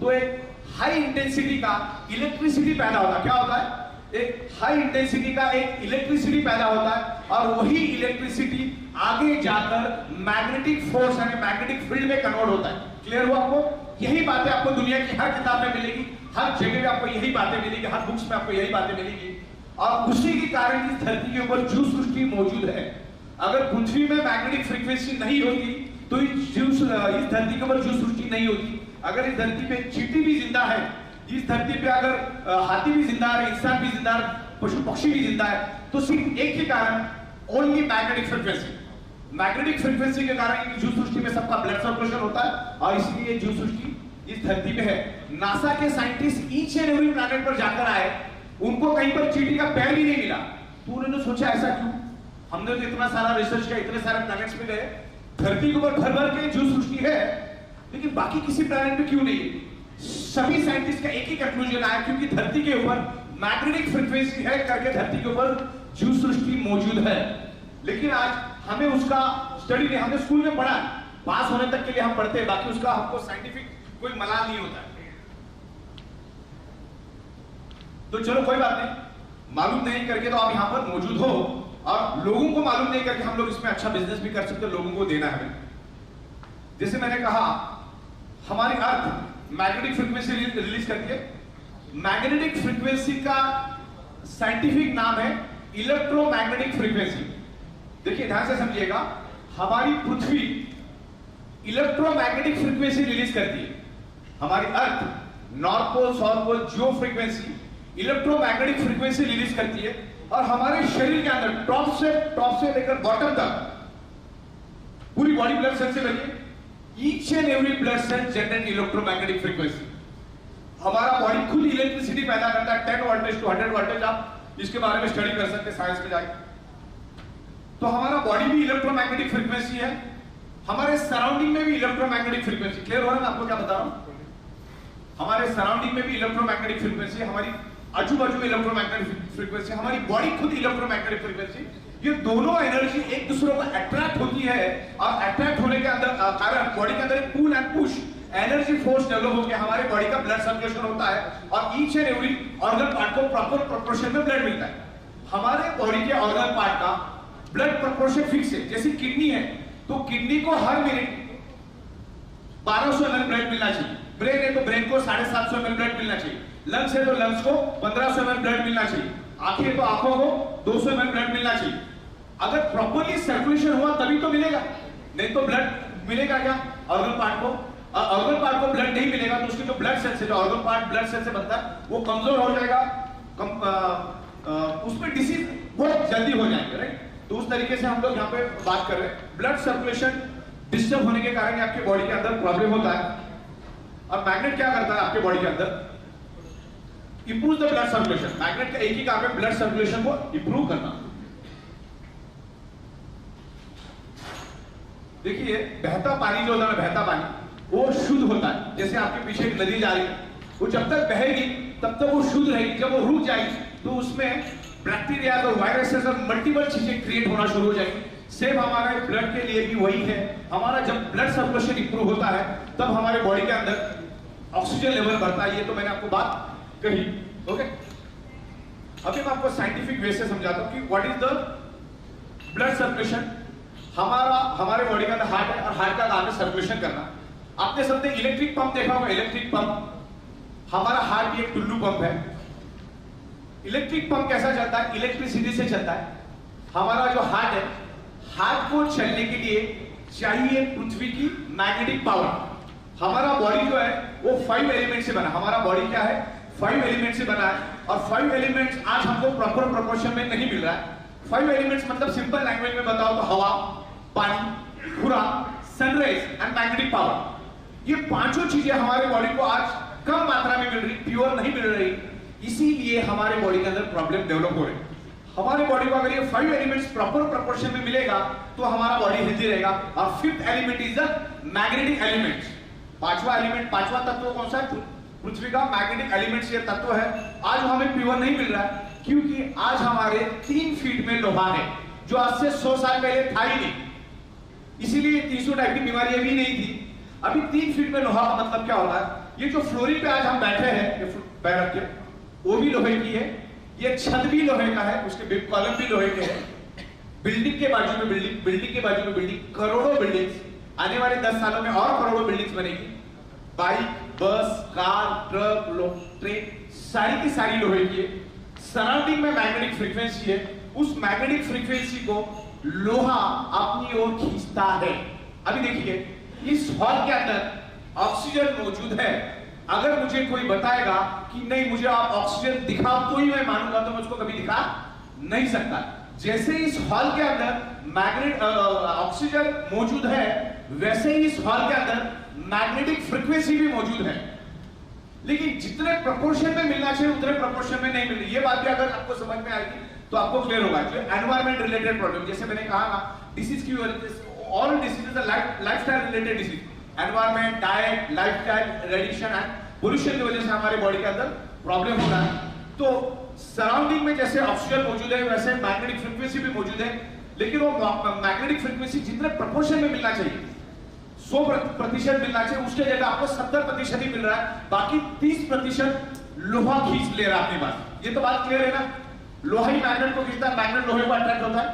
तो एक हाई इंटेंसिटी का इलेक्ट्रिसिटी पैदा होता है। क्या होता है? एक हाई इंटेंसिटी का एक इलेक्ट्रिसिटी पैदा होता है, और वही इलेक्ट्रिसिटी आगे जाकर मैग्नेटिक फोर्स यानी मैग्नेटिक फील्ड में कन्वर्ट होता है। क्लियर हुआ आपको? यही बातें आपको दुनिया की हर किताब में मिलेगी, हर जगह पे आपको यही बातें मिलेगी, हर बुक्स में आपको यही बातें मिलेगी। और उसी के कारण इस धरती के ऊपर जीव सृष्टि मौजूद है। अगर पृथ्वी में मैग्नेटिक फ्रीक्वेंसी नहीं होती तो इस धरती के ऊपर जीव सृष्टि नहीं होती। अगर इस धरती पे चींटी भी जिंदा है, इस धरती पे अगर हाथी भी जिंदा है, इंसान भी जिंदा है, पशु पक्षी भी जिंदा है, तो सिर्फ एक ही कारण, only magnetic frequency. Magnetic frequency के कारण जीव सृष्टि में सबका ब्लड सर्कुलेशन होता है, और इसलिए जीव सृष्टि इस धरती पे है। नासा के scientist each and every planet पर जाकर आए, उनको कहीं पर चींटी का पैर भी नहीं मिला। तो उन्होंने सोचा ऐसा क्यों? हमने तो इतना सारा रिसर्च किया, इतने सारे प्लैनेट्स पे गए, धरती के ऊपर भर भर के जीव सृष्टि है, लेकिन बाकी किसी प्लैनेट पे क्यों नहीं? सभी साइंटिस्ट का एक ही कंक्लूजन आया, क्योंकि धरती के ऊपर मैग्नेटिक फ्रीक्वेंसी है करके धरती के ऊपर जीव सृष्टि मौजूद है। लेकिन आज हमें उसका स्टडी नहीं, हमने स्कूल में पढ़ा, पास होने तक के लिए हम पढ़ते हैं, बाकी उसका हमको साइंटिफिक कोई मलाल नहीं होता है। तो चलो कोई बात नहीं, मालूम नहीं करके तो आप यहां पर मौजूद हो, और लोगों को मालूम नहीं करके हम लोग इसमें अच्छा बिजनेस भी कर सकते हैं, लोगों को देना है। जैसे मैंने कहा, हमारी अर्थ मैग्नेटिक फ्रीक्वेंसी रिलीज करती है। मैग्नेटिक फ्रीक्वेंसी का साइंटिफिक नाम है इलेक्ट्रोमैग्नेटिक फ्रीक्वेंसी। देखिए ध्यान से समझिएगा, हमारी पृथ्वी इलेक्ट्रोमैग्नेटिक फ्रीक्वेंसी रिलीज करती है। हमारी earth north pole, south pole, geo frequency, electromagnetic frequency release करती है। और हमारे शरीर के अंदर टॉप से लेकर बॉटम तक पूरी बॉडी ब्लड सेल से बनी है। Each and every blood sale generate electromagnetic frequency. हमारा बॉडी खुद इलेक्ट्रिसिटी पैदा करता है, 10 वोल्टेज टू 100 वोल्टेज। आप इसके बारे में स्टडी कर सकते हैं साइंस में जाके। तो हमारा बॉडी भी इलेक्ट्रोमैग्नेटिक फ्रीक्वेंसी है, हमारे सराउंडिंग में भी इलेक्ट्रोमैग्नेटिक फ्रीक्वेंसी। क्लियर हो रहा है मैं आपको क्या बता रहा हूं? हमारे सराउंडिंग में भी इलेक्ट्रोमैग्नेटिक फ्रीक्वेंसी, हमारी आजू बाजू में इलेक्ट्रोमैग्नेटिक फ्रीक्वेंसी, हमारी बॉडी खुद इलेक्ट्रोमैग्नेटिक फ्रीक्वेंसी। ये दोनों एनर्जी एक दूसरे को अट्रैक्ट होती है, और अट्रैक्ट होने के अंदर कारण बॉडी के अंदर एक pull and push energy force develop होकर हमारे बॉडी का ब्लड सर्कुलेशन होता है, और each and every organ part को प्रॉपर प्रोपोर्शन में ब्लड मिलता है। हमारे बॉडी के ऑर्गन पार्ट का ब्लड प्रोपोर्शन फिक्स है। जैसे किडनी है, तो किडनी को हर मिनट 1200 ml ब्लड मिलना चाहिए। ब्रेन है तो ब्रेन को 750 ml ब्लड मिलना चाहिए। लंग्स है तो लंग्स को 1500 ml ब्लड मिलना चाहिए। आंखें है तो आंखों को 200 ml ब्लड मिलना चाहिए। अगर प्रॉपर्ली सर्कुलेशन हुआ तभी तो मिलेगा, नहीं तो ब्लड मिलेगा क्या ऑर्गन पार्ट को? ऑर्गन पार्ट को ब्लड नहीं मिलेगा तो उसके जो ब्लड सेल्स है, जो ऑर्गन पार्ट ब्लड सेल से बनता है, वो कमजोर हो जाएगा, उसमें डिसीज बहुत जल्दी हो जाएंगे, राइट? तो उस तरीके से हम लोग यहाँ पे बात कर रहे हैं। ब्लड सर्कुलेशन डिस्टर्ब होने के कारण आपके बॉडी के अंदर प्रॉब्लम होता है। अब मैग्नेट क्या करता है आपके बॉडी के अंदर? Improve the blood circulation. Magnet का एक ही काम है, ब्लड सर्कुलेशन को इंप्रूव करना। देखिए बहता पानी जो होता है, बहता पानी वो शुद्ध होता है। जैसे आपके पीछे एक नदी जा रही है, वो जब तक बहेगी तब तक वो शुद्ध रहेगी। जब वो रुक जाएगी तो उसमें बैक्टीरिया और वायरसेस और मल्टीपल चीजें क्रिएट होना शुरू हो जाएंगी। सेम हमारे ब्लड के लिए भी वही है। हमारा जब ब्लड सर्कुलेशन इंप्रूव होता है तब हमारे बॉडी के अंदर ऑक्सीजन लेवल बढ़ता है। ये तो मैंने आपको बात कही, ओके। अभी मैं आपको साइंटिफिक वे से समझाता हूं कि what is the blood circulation. हमारे बॉडी के अंदर हार्ट है, और हार्ट का काम है सर्कुलेशन करना। आपने सबने इलेक्ट्रिक पंप देखा होगा, इलेक्ट्रिक पंप। हमारा हार्ट भी एक टुल्लू पंप है। इलेक्ट्रिक पंप कैसा चलता है? इलेक्ट्रिसिटी से चलता है। हमारा जो हार्ट है, हार्ट को चलने के लिए चाहिए पृथ्वी की मैग्नेटिक पावर। हमारा बॉडी जो है वो 5 एलिमेंट से बना। हमारा बॉडी क्या है? 5 एलिमेंट से बना है। और 5 एलिमेंट्स आज हमको प्रॉपर प्रोपोर्शन में नहीं मिल रहा है। 5 एलिमेंट्स मतलब सिंपल लैंग्वेज में बताओ तो हवा, पानी, खुराक, सनराइज एंड मैग्नेटिक पावर। ये पांचों चीजें हमारे बॉडी को आज कम मात्रा में मिल रही, प्योर नहीं मिल रही, इसीलिए हमारे बॉडी के अंदर प्रॉब्लम डेवलप हो रही। हमारे बॉडी को अगर ये 5 एलिमेंट्स प्रॉपर प्रोपोर्शन में मिलेगा तो हमारा बॉडी हेल्दी रहेगा। और 5th element is the magnetic element. पांचवा तत्व कौन सा है? पृथ्वी का मैग्नेटिक एलिमेंट्स ये तत्व है। आज हमें प्योर नहीं मिल रहा है क्योंकि आज हमारे 3 फीट में लोहा है, जो आज से 100 साल पहले था ही नहीं। इसीलिए 300 टाइप की बीमारी अभी नहीं थी। अभी 3 फीट में लोहा का मतलब क्या होता है? ये जो फ्लोरिंग पे आज हम बैठे हैं, ये पैर रख के, वो भी लोहे की है, ये छत भी लोहे का है, उसके कॉलम भी लोहे के हैं, बिल्डिंग के बाजू में बिल्डिंग के बाजू में बिल्डिंग, करोड़ों बिल्डिंग्स, आने वाले 10 सालों में और करोड़ों बिल्डिंग्स बनेगी। बाइक, बस, कार, ट्रक, ट्रेन, सारी की सारी लोहे की है। सराउंडिंग में मैग्नेटिक फ्रीक्वेंसी है, उस मैग्नेटिक फ्रीक्वेंसी को लोहा अपनी ओर खींचता है। अभी देखिए, इस हॉल के अंदर ऑक्सीजन मौजूद है। अगर मुझे कोई बताएगा कि नहीं मुझे आप ऑक्सीजन दिखाओ तो ही मैं मानूंगा, तो मैं उसको कभी दिखा नहीं सकता। जैसे इस हॉल के अंदर ऑक्सीजन मौजूद है, वैसे ही इस हॉल के अंदर मैग्नेटिक फ्रीक्वेंसी भी मौजूद है, लेकिन जितने प्रोपोर्शन में मिलना चाहिए उतने प्रोपोर्शन में नहीं मिल रही। ये बात भी अगर आपको समझ में आएगी तो आपको क्लियर होगा। जो एनवायरमेंट रिलेटेड प्रॉब्लम, जैसे मैंने कहा ना, डिसीज की all diseases are lifestyle related disease. Environment, diet, lifestyle, radiation and pollution की वजह से हमारे बॉडी के अंदर प्रॉब्लम हो रहा है। तो सराउंडिंग में जैसे ऑक्सीजन मौजूद है वैसे मैग्नेटिक फ्रीक्वेंसी भी मौजूद है, लेकिन वो मैग्नेटिक फ्रीक्वेंसी जितने प्रोपोर्शन में मिलना चाहिए 100% मिलना चाहिए, उसके जगह आपको 70% ही मिल रहा है। बाकी 30% लोहा खींच ले रहा है अपने पास। ये तो बात क्लियर है ना? लोहा ही मैग्नेट को खींचता है, मैग्नेट लोहे को अट्रैक्ट होता है।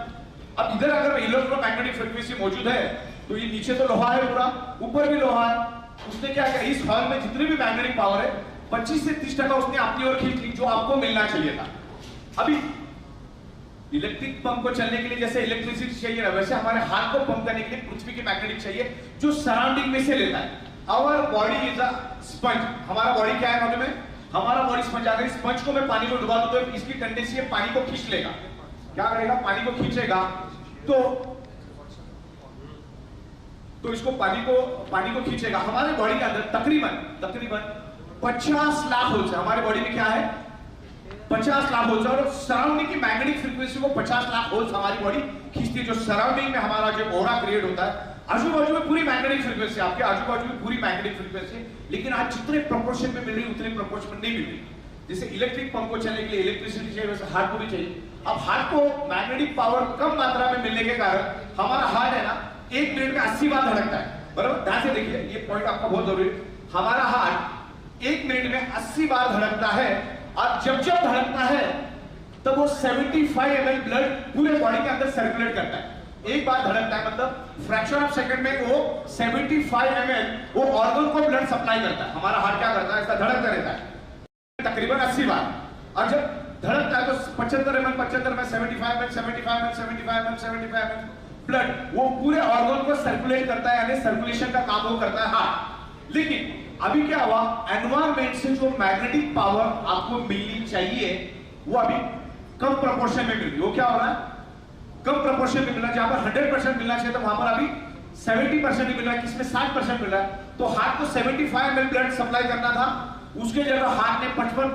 अब इधर अगर इलेक्ट्रोमैग्नेटिक फ्रीक्वेंसी मौजूद है तो ये नीचे तो लोहा है पूरा, ऊपर भी लोहा है। उसने क्या किया, इस हॉल में जितनी भी मैग्नेटिक पावर है 25 से 30% उसने अपनी ओर खींच ली, जो आपको मिलना चाहिए था। अभी इलेक्ट्रिक पंप को चलने के लिए जैसे इलेक्ट्रिसिटी चाहिए ना, वैसे हमारे हाथ को पंप करने के लिए पृथ्वी की मैग्नेटिक चाहिए, जो सराउंडिंग में से लेता है। Our body is a sponge. हमारा बॉडी क्या है मालूम है? हमारा बॉडी स्पंज। अगर इस स्पंज को मैं पानी को डुबा दूं तो इसकी टेंडेंसी है पानी को खींच लेगा। क्या करेगा? पानी को खींचेगा। तो इसको पानी को खींचेगा। हमारे बॉडी के अंदर तकरीबन 50 लाख होल्स है। हमारे बॉडी में क्या है? 50 लाख होल्स। और सराउंडिंग की मैग्नेटिक फ्रीक्वेंसी को 50 लाख होल्स हमारी बॉडी खींचती है। जो सराउंडिंग में हमारा जो ऑरा क्रिएट होता है, आजू बाजू में पूरी मैग्नेटिक फ्रीक्वेंसी, आपके आजू बाजू में पूरी मैग्नेटिक फ्रीक्वेंसी, लेकिन आज जितने प्रोपोर्शन में मिल रही उतने प्रोपोर्शन में नहीं मिल रही। जैसे इलेक्ट्रिक पंप को चलने के लिए इलेक्ट्रिसिटी चाहिए, वैसे हार्ट को भी चाहिए। अब हार्ट को मैग्नेटिक पावर कम मात्रा में मिलने के कारण हमारा हार्ट है ना, 1 मिनट में 80 बार धड़कता है। बराबर? ध्यान से देखिए, ये पॉइंट आपका बहुत जरूरी है। हमारा हार्ट 1 मिनट में 80 बार धड़कता है, और जब धड़कता है तब वो 75 ml ब्लड पूरे बॉडी के अंदर सर्कुलेट करता है। एक बार धड़कता है मतलब फ्रैक्शन ऑफ सेकंड में वो 75 ml वो ऑर्गन को ब्लड सप्लाई करता है। हमारा हार्ट क्या करता है? ऐसा धड़कता रहता है तकरीबन 80 बार। और जब धड़कता है तो 75 ml 75 में 75 ml 75 ml 75 ml 75 ml blood वो पूरे ऑर्गन को सर्कुलेट करता है, यानी सर्कुलेशन का काम वो करता है हार्ट। लेकिन अभी क्या हुआ, एनवायरमेंट से जो मैग्नेटिक पावर आपको मिलनी चाहिए वो अभी कम प्रोपोर्शन में मिल रही है। वो क्या हो रहा है? कम प्रोपोर्शन में मिल रहा है। जहां पर 100% मिलना चाहिए तो वहां पर अभी 70% ही मिल रहा है, किसमें 60% मिल रहा है। तो हार्ट को 75 ml ब्लड सप्लाई करना था, उसके जगह हार्ट ने 55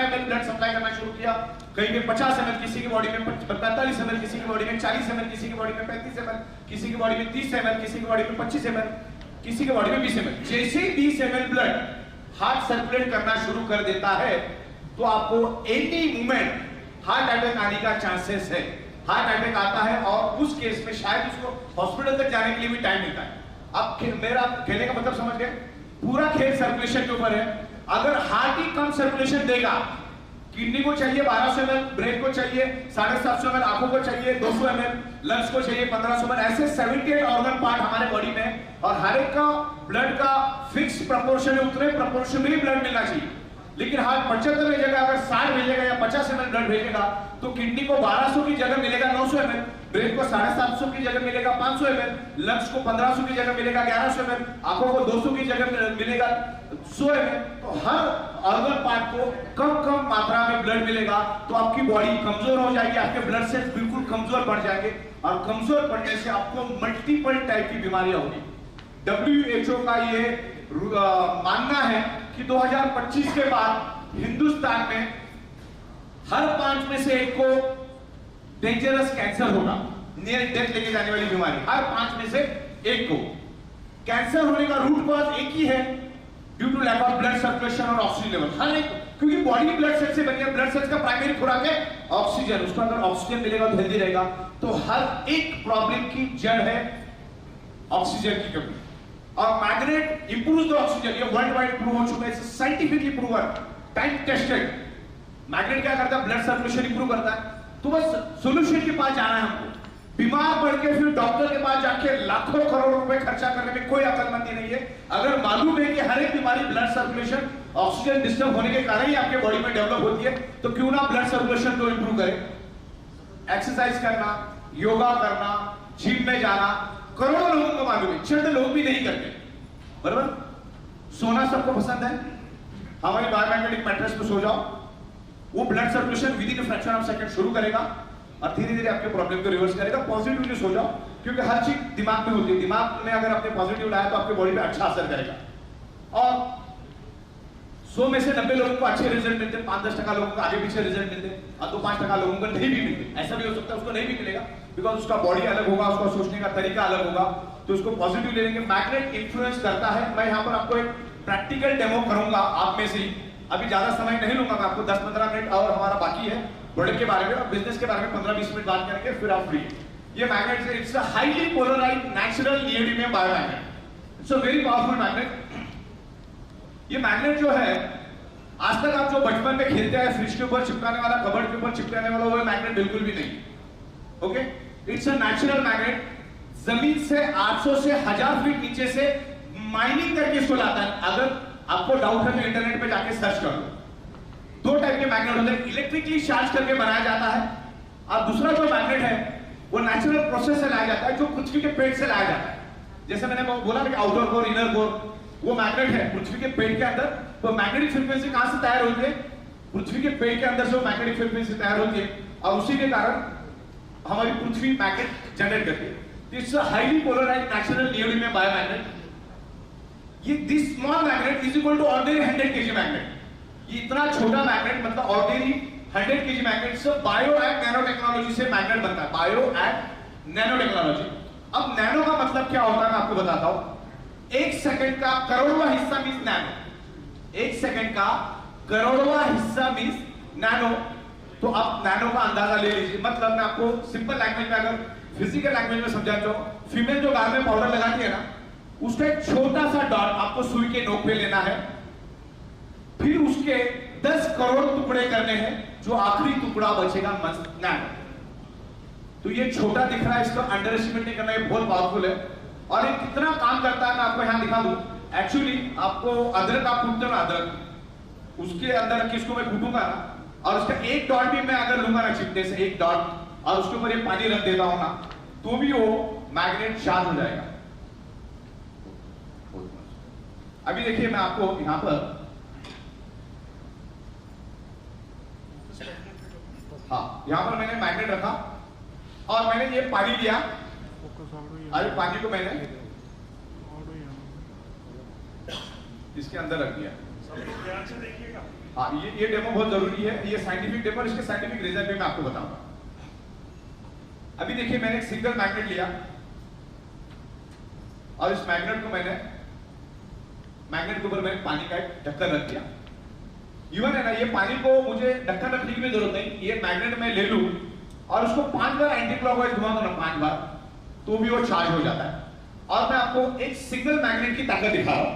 ml ब्लड सप्लाई करना शुरू किया। कहीं पे 50 ml, किसी की बॉडी में 45 ml, किसी की बॉडी में 40 ml, किसी की बॉडी में 35 ml, किसी की बॉडी में 30 ml, किसी की बॉडी में 25 ml, किसी की बॉडी में 20 ml। जैसे ही 20 ml ब्लड हार्ट सर्कुलेट करना शुरू कर देता है तो आपको एनी मोमेंट हार्ट अटैक आने का चांसेस है। हार्ट अटैक आता है और उस केस में शायद उसको हॉस्पिटल तक जाने के लिए भी टाइम मिलता है। अब मेरा कहने का मतलब समझ गए? पूरा खेल सर्कुलेशन के ऊपर है। अगर हार्ट ही कम सर्कुलेशन देगा, किडनी को चाहिए 1200 ml, ब्रेन को चाहिए 750 ml, आंखों को चाहिए 200 ml, लंग्स को चाहिए 1500 ml, ऐसे 78 ऑर्गन पार्ट हमारे बॉडी में, और हर एक का ब्लड का फिक्स प्रोपोर्शन है, उतने प्रोपोर्शन में ही ब्लड मिलना चाहिए। लेकिन हार्ट 75 की जगह अगर 60 भेजेगा या 50 ml ब्लड भेजेगा तो किडनी को 1200 की जगह मिलेगा 900 ml, ब्रेन को 750 की जगह मिलेगा 500 ml, लंग्स को 1500 की जगह मिलेगा 1100 ml, आंखों को 200 की जगह मिलेगा 100 ml। तो हर ऑर्गन पार्ट को कम मात्रा में ब्लड मिलेगा तो आपकी बॉडी कमजोर हो जाएगी, आपके ब्लड सेल्स बिल्कुल कमजोर पड़ जाएंगे और कमजोर पड़ने से आपको मल्टीपल टाइप की बीमारियां होगी। WHO का ये मानना है कि 2025 के बाद हिंदुस्तान में हर 5 में से 1 को डेंजरस कैंसर होगा, नियर डेथ लेके जाने वाली बीमारी, हर 5 में से 1 को। कैंसर होने का रूट कॉज एक ही है, due to lack of blood circulation और ऑक्सीजन लेवल। हर एक, क्योंकि बॉडी ब्लड सेल से बनी है, ब्लड सेल्स का प्राइमरी खुराक है ऑक्सीजन, उसको अगर ऑक्सीजन मिलेगा तो हेल्दी रहेगा। तो हर एक प्रॉब्लम की जड़ है ऑक्सीजन की कमी। और मैग्नेट इंप्रूव्स द ऑक्सीजन, ये वर्ल्ड वाइड प्रूव हो चुका है, scientifically proven, time tested. Magnet क्या करता है? ब्लड सर्कुलेशन इंप्रूव करता है। तो बस सॉल्यूशन के पास जाना है हमको। बीमार पड़ के फिर डॉक्टर के पास जाके लाखों करोड़ रुपए खर्चा करने में कोई अकलमंदी नहीं है। अगर मालूम है कि हर एक बीमारी ब्लड सर्कुलेशन ऑक्सीजन डिस्टर्ब होने के कारण ही आपके बॉडी में डेवलप होती है, तो क्यों ना ब्लड सर्कुलेशन को इंप्रूव करें। एक्सरसाइज करना, योगा करना, जिम में जाना, करोड़ों लोगों को मालूम है, चंद लोग भी नहीं करते, बराबर। सोना सबको पसंद है, हमारी बायोमैग्नेटिक मैट्रेस पे सो जाओ, वो blood circulation with in a fraction of second शुरू करेगा और धीरे धीरे आपके प्रॉब्लम को रिवर्स करेगा। पॉजिटिवली सो जाओ, क्योंकि हर चीज दिमाग में होती है, दिमाग में अगर आपने पॉजिटिव लाया तो आपके बॉडी पे अच्छा असर करेगा। और 100 में से 90 लोगों को अच्छे रिजल्ट मिलते हैं, 5-10% लोगों को आगे पीछे रिजल्ट मिलते हैं, और 2-5% लोगों को नहीं भी मिलते। ऐसा भी हो सकता है उसको नहीं भी मिलेगा, बिकॉज उसका बॉडी अलग होगा, उसका सोचने का तरीका अलग होगा, तो उसको पॉजिटिव ले लेंगे। मैग्नेट इन्फ्लुएंस करता है। मैं यहाँ पर आपको एक प्रैक्टिकल डेमो करूंगा आप में से ही, अभी ज्यादा समय नहीं लूंगा मैं आपको, 10-15 मिनट और हमारा बाकी है प्रोडक्ट के बारे में और बिजनेस के बारे में 15-20 मिनट बात करेंगे, फिर आप फ्री। ये मैग्नेट से it's a highly polarized natural neodymium biomagnet, it's a very powerful magnet. ये मैग्नेट जो है, आज तक आप जो बचपन में खेलते हैं फ्रिज के ऊपर चिपकाने वाला, कबर्ड के ऊपर चिपकाने वाला, वो मैग्नेट बिल्कुल भी नहीं। Okay, it's a natural magnet. जमीन से 800 से 1000 फीट नीचे से माइनिंग करके इसको लाता है। अगर आपको डाउट है तो इंटरनेट पे जाके सर्च कर लो। 2 टाइप के मैग्नेट होते हैं, इलेक्ट्रिकली चार्ज करके बनाया जाता है, और दूसरा जो मैग्नेट है वो नेचुरल प्रोसेस से लाया जाता है, जो पृथ्वी के पेट से लाया जाता है। जैसे मैंने बोला कि आउटर कोर, इनर कोर, वो मैग्नेट है पृथ्वी के पेट के अंदर। तो मैग्नेटिक फ्रीक्वेंसी कहां से तैयार होती है? पृथ्वी के पेट के अंदर से वो मैग्नेटिक फ्रीक्वेंसी तैयार होती है, और उसी के कारण हमारी पृथ्वी मैग्नेट जनरेट करती है। It's a highly polarized natural neodymium biomagnet. ये this small magnet is equal to ordinary 100 kg magnet. ये इतना छोटा मैग्नेट मतलब ऑर्डिनरी 100 kg मैग्नेट से बायो एंड नैनो टेक्नोलॉजी से मैग्नेट बनता है, बायो एंड नैनो टेक्नोलॉजी। अब नैनो का मतलब क्या होता है मैं आपको बताता हूं। 1 सेकंड का करोड़वां हिस्सा मींस नैनो। 1 सेकंड का करोड़वां हिस्सा मींस नैनो। तो आप नैनो का अंदाजा ले लीजिए। मतलब मैं आपको सिंपल लैंग्वेज में, अगर फिजिकल लैंग्वेज में समझाता हूं, फीमेल जो गाल में पाउडर लगाती है ना, उसका एक छोटा सा डॉट आपको सुई के नोक पे लेना है, फिर उसके 10 करोड़ टुकड़े करने हैं, जो आखिरी टुकड़ा बचेगा नैनो। तो ये छोटा दिख रहा है, इसका अंडर एस्टिमेट नहीं करना, ये बहुत पावरफुल है। और ये कितना काम करता है मैं आपको यहां दिखा दूं। एक्चुअली आपको अदरक आप कूटते हो ना, अदरक उसके अंदर किसको मैं कूटूंगा ना, और उसका एक डॉट भी मैं अगर लूंगा ना चिपटे से, एक डॉट, और उसके ऊपर ये पानी रख देता हूं ना, तो भी वो मैग्नेट चार्ज हो जाएगा। अभी देखिए मैं आपको यहां पर, हाँ, यहां पर मैंने मैग्नेट रखा और मैंने ये पानी लिया, अरे पानी को मैंने इसके अंदर रख दिया। हाँ, ये डेमो बहुत जरूरी है, ये साइंटिफिक डेमो, इसके साइंटिफिक रीजन भी मैं आपको बताऊंगा। अभी देखिए मैंने एक सिंगल मैग्नेट लिया और इस मैग्नेट को मैंने, मैग्नेट के ऊपर मैंने पानी का एक ढक्कन रख दिया। इवन है ना, ये पानी को मुझे ढक्कन रखने की भी जरूरत नहीं, ये मैग्नेट मैं ले लूं और उसको 5 बार एंटी क्लॉकवाइज घुमा दो ना, 5 बार, तो भी वो चार्ज हो जाता है। और मैं आपको एक सिंगल मैग्नेट की ताकत दिखा रहा हूं,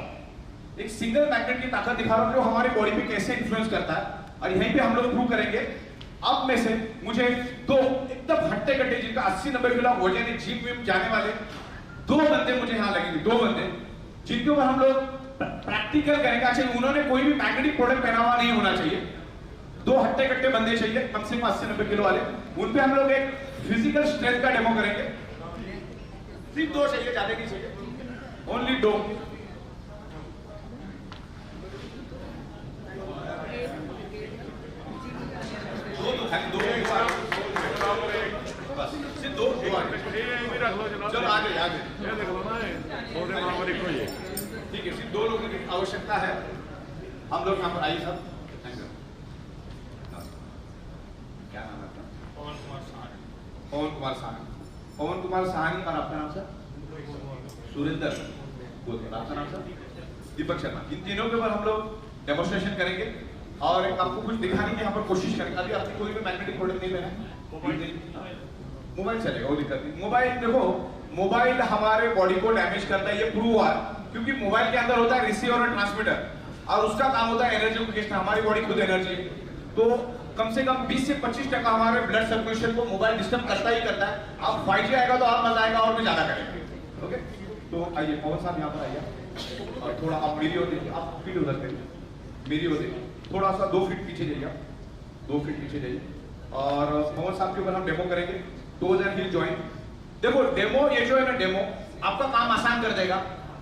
एक सिंगल मैग्नेट की ताकत दिखा रहा हूं जो हमारे बॉडी पे कैसे इन्फ्लुएंस करता है, और यहीं पे हम लोग प्रूव करेंगे। अब में से मुझे 2 एकदम हट्टे कट्टे, जिनका 80-90 किलो वजन है, जिम में जाने वाले 2 बंदे मुझे यहां लगेंगे, 2 बंदे जिनके ऊपर हम लोग प्रैक्टिकल करेंगे। अच्छा, उन्होंने कोई भी मैग्नेटिक प्रोडक्ट पहना हुआ नहीं होना चाहिए। 2 हट्टे कट्टे बंदे चाहिए कम से कम 80-90 किलो वाले। उन पे हम लोग एक फिजिकल स्ट्रेंथ का डेमो करेंगे। सिर्फ 2 चाहिए, ज्यादा नहीं चाहिए, ओनली 2। चलो आगे आगे, ठीक है। सिर्फ 2 लोगों की आवश्यकता है। हम लोग यहाँ पर आइए सब। क्या नाम है आपका? पवन कुमार साहनी। पवन कुमार साहनी। और आपका नाम सर? सुरेंद्र। आपका नाम सर? दीपक शर्मा। इन तीनों के ऊपर हम लोग डेमोन्स्ट्रेशन करेंगे और आपको कुछ दिखाने की यहाँ पर कोशिश करेंगे। अभी आपने कोई भी मैग्नेटिक प्रोडक्ट नहीं लेना, मोबाइल चलेगा, वो दिक्कत नहीं। मोबाइल देखो, मोबाइल हमारे बॉडी को डैमेज करता है, ये प्रूव हुआ है। क्योंकि मोबाइल के अंदर होता है रिसीवर और ट्रांसमीटर, और उसका काम होता है एनर्जी को खींचना। हमारी बॉडी खुद एनर्जी है, तो कम से कम 20 से 25% हमारे ब्लड सर्कुलेशन को मोबाइल डिस्टर्ब करता ही करता है। अब 5G आएगा तो आप मजा आएगा और भी ज्यादा करेंगे। ओके, तो आइए पवन साहब यहाँ पर आइए और थोड़ा आप मेरी ओर देखिए। आप फीट उधर करिए, मेरी ओर देखिए, थोड़ा सा 2 फीट पीछे जाइए, 2 फीट पीछे जाइए। और पवन साहब के ऊपर हम डेमो करेंगे टोज एंड हील जॉइंट। देखो डेमो, ये जो है ना डेमो आपका काम आसान कर देगा,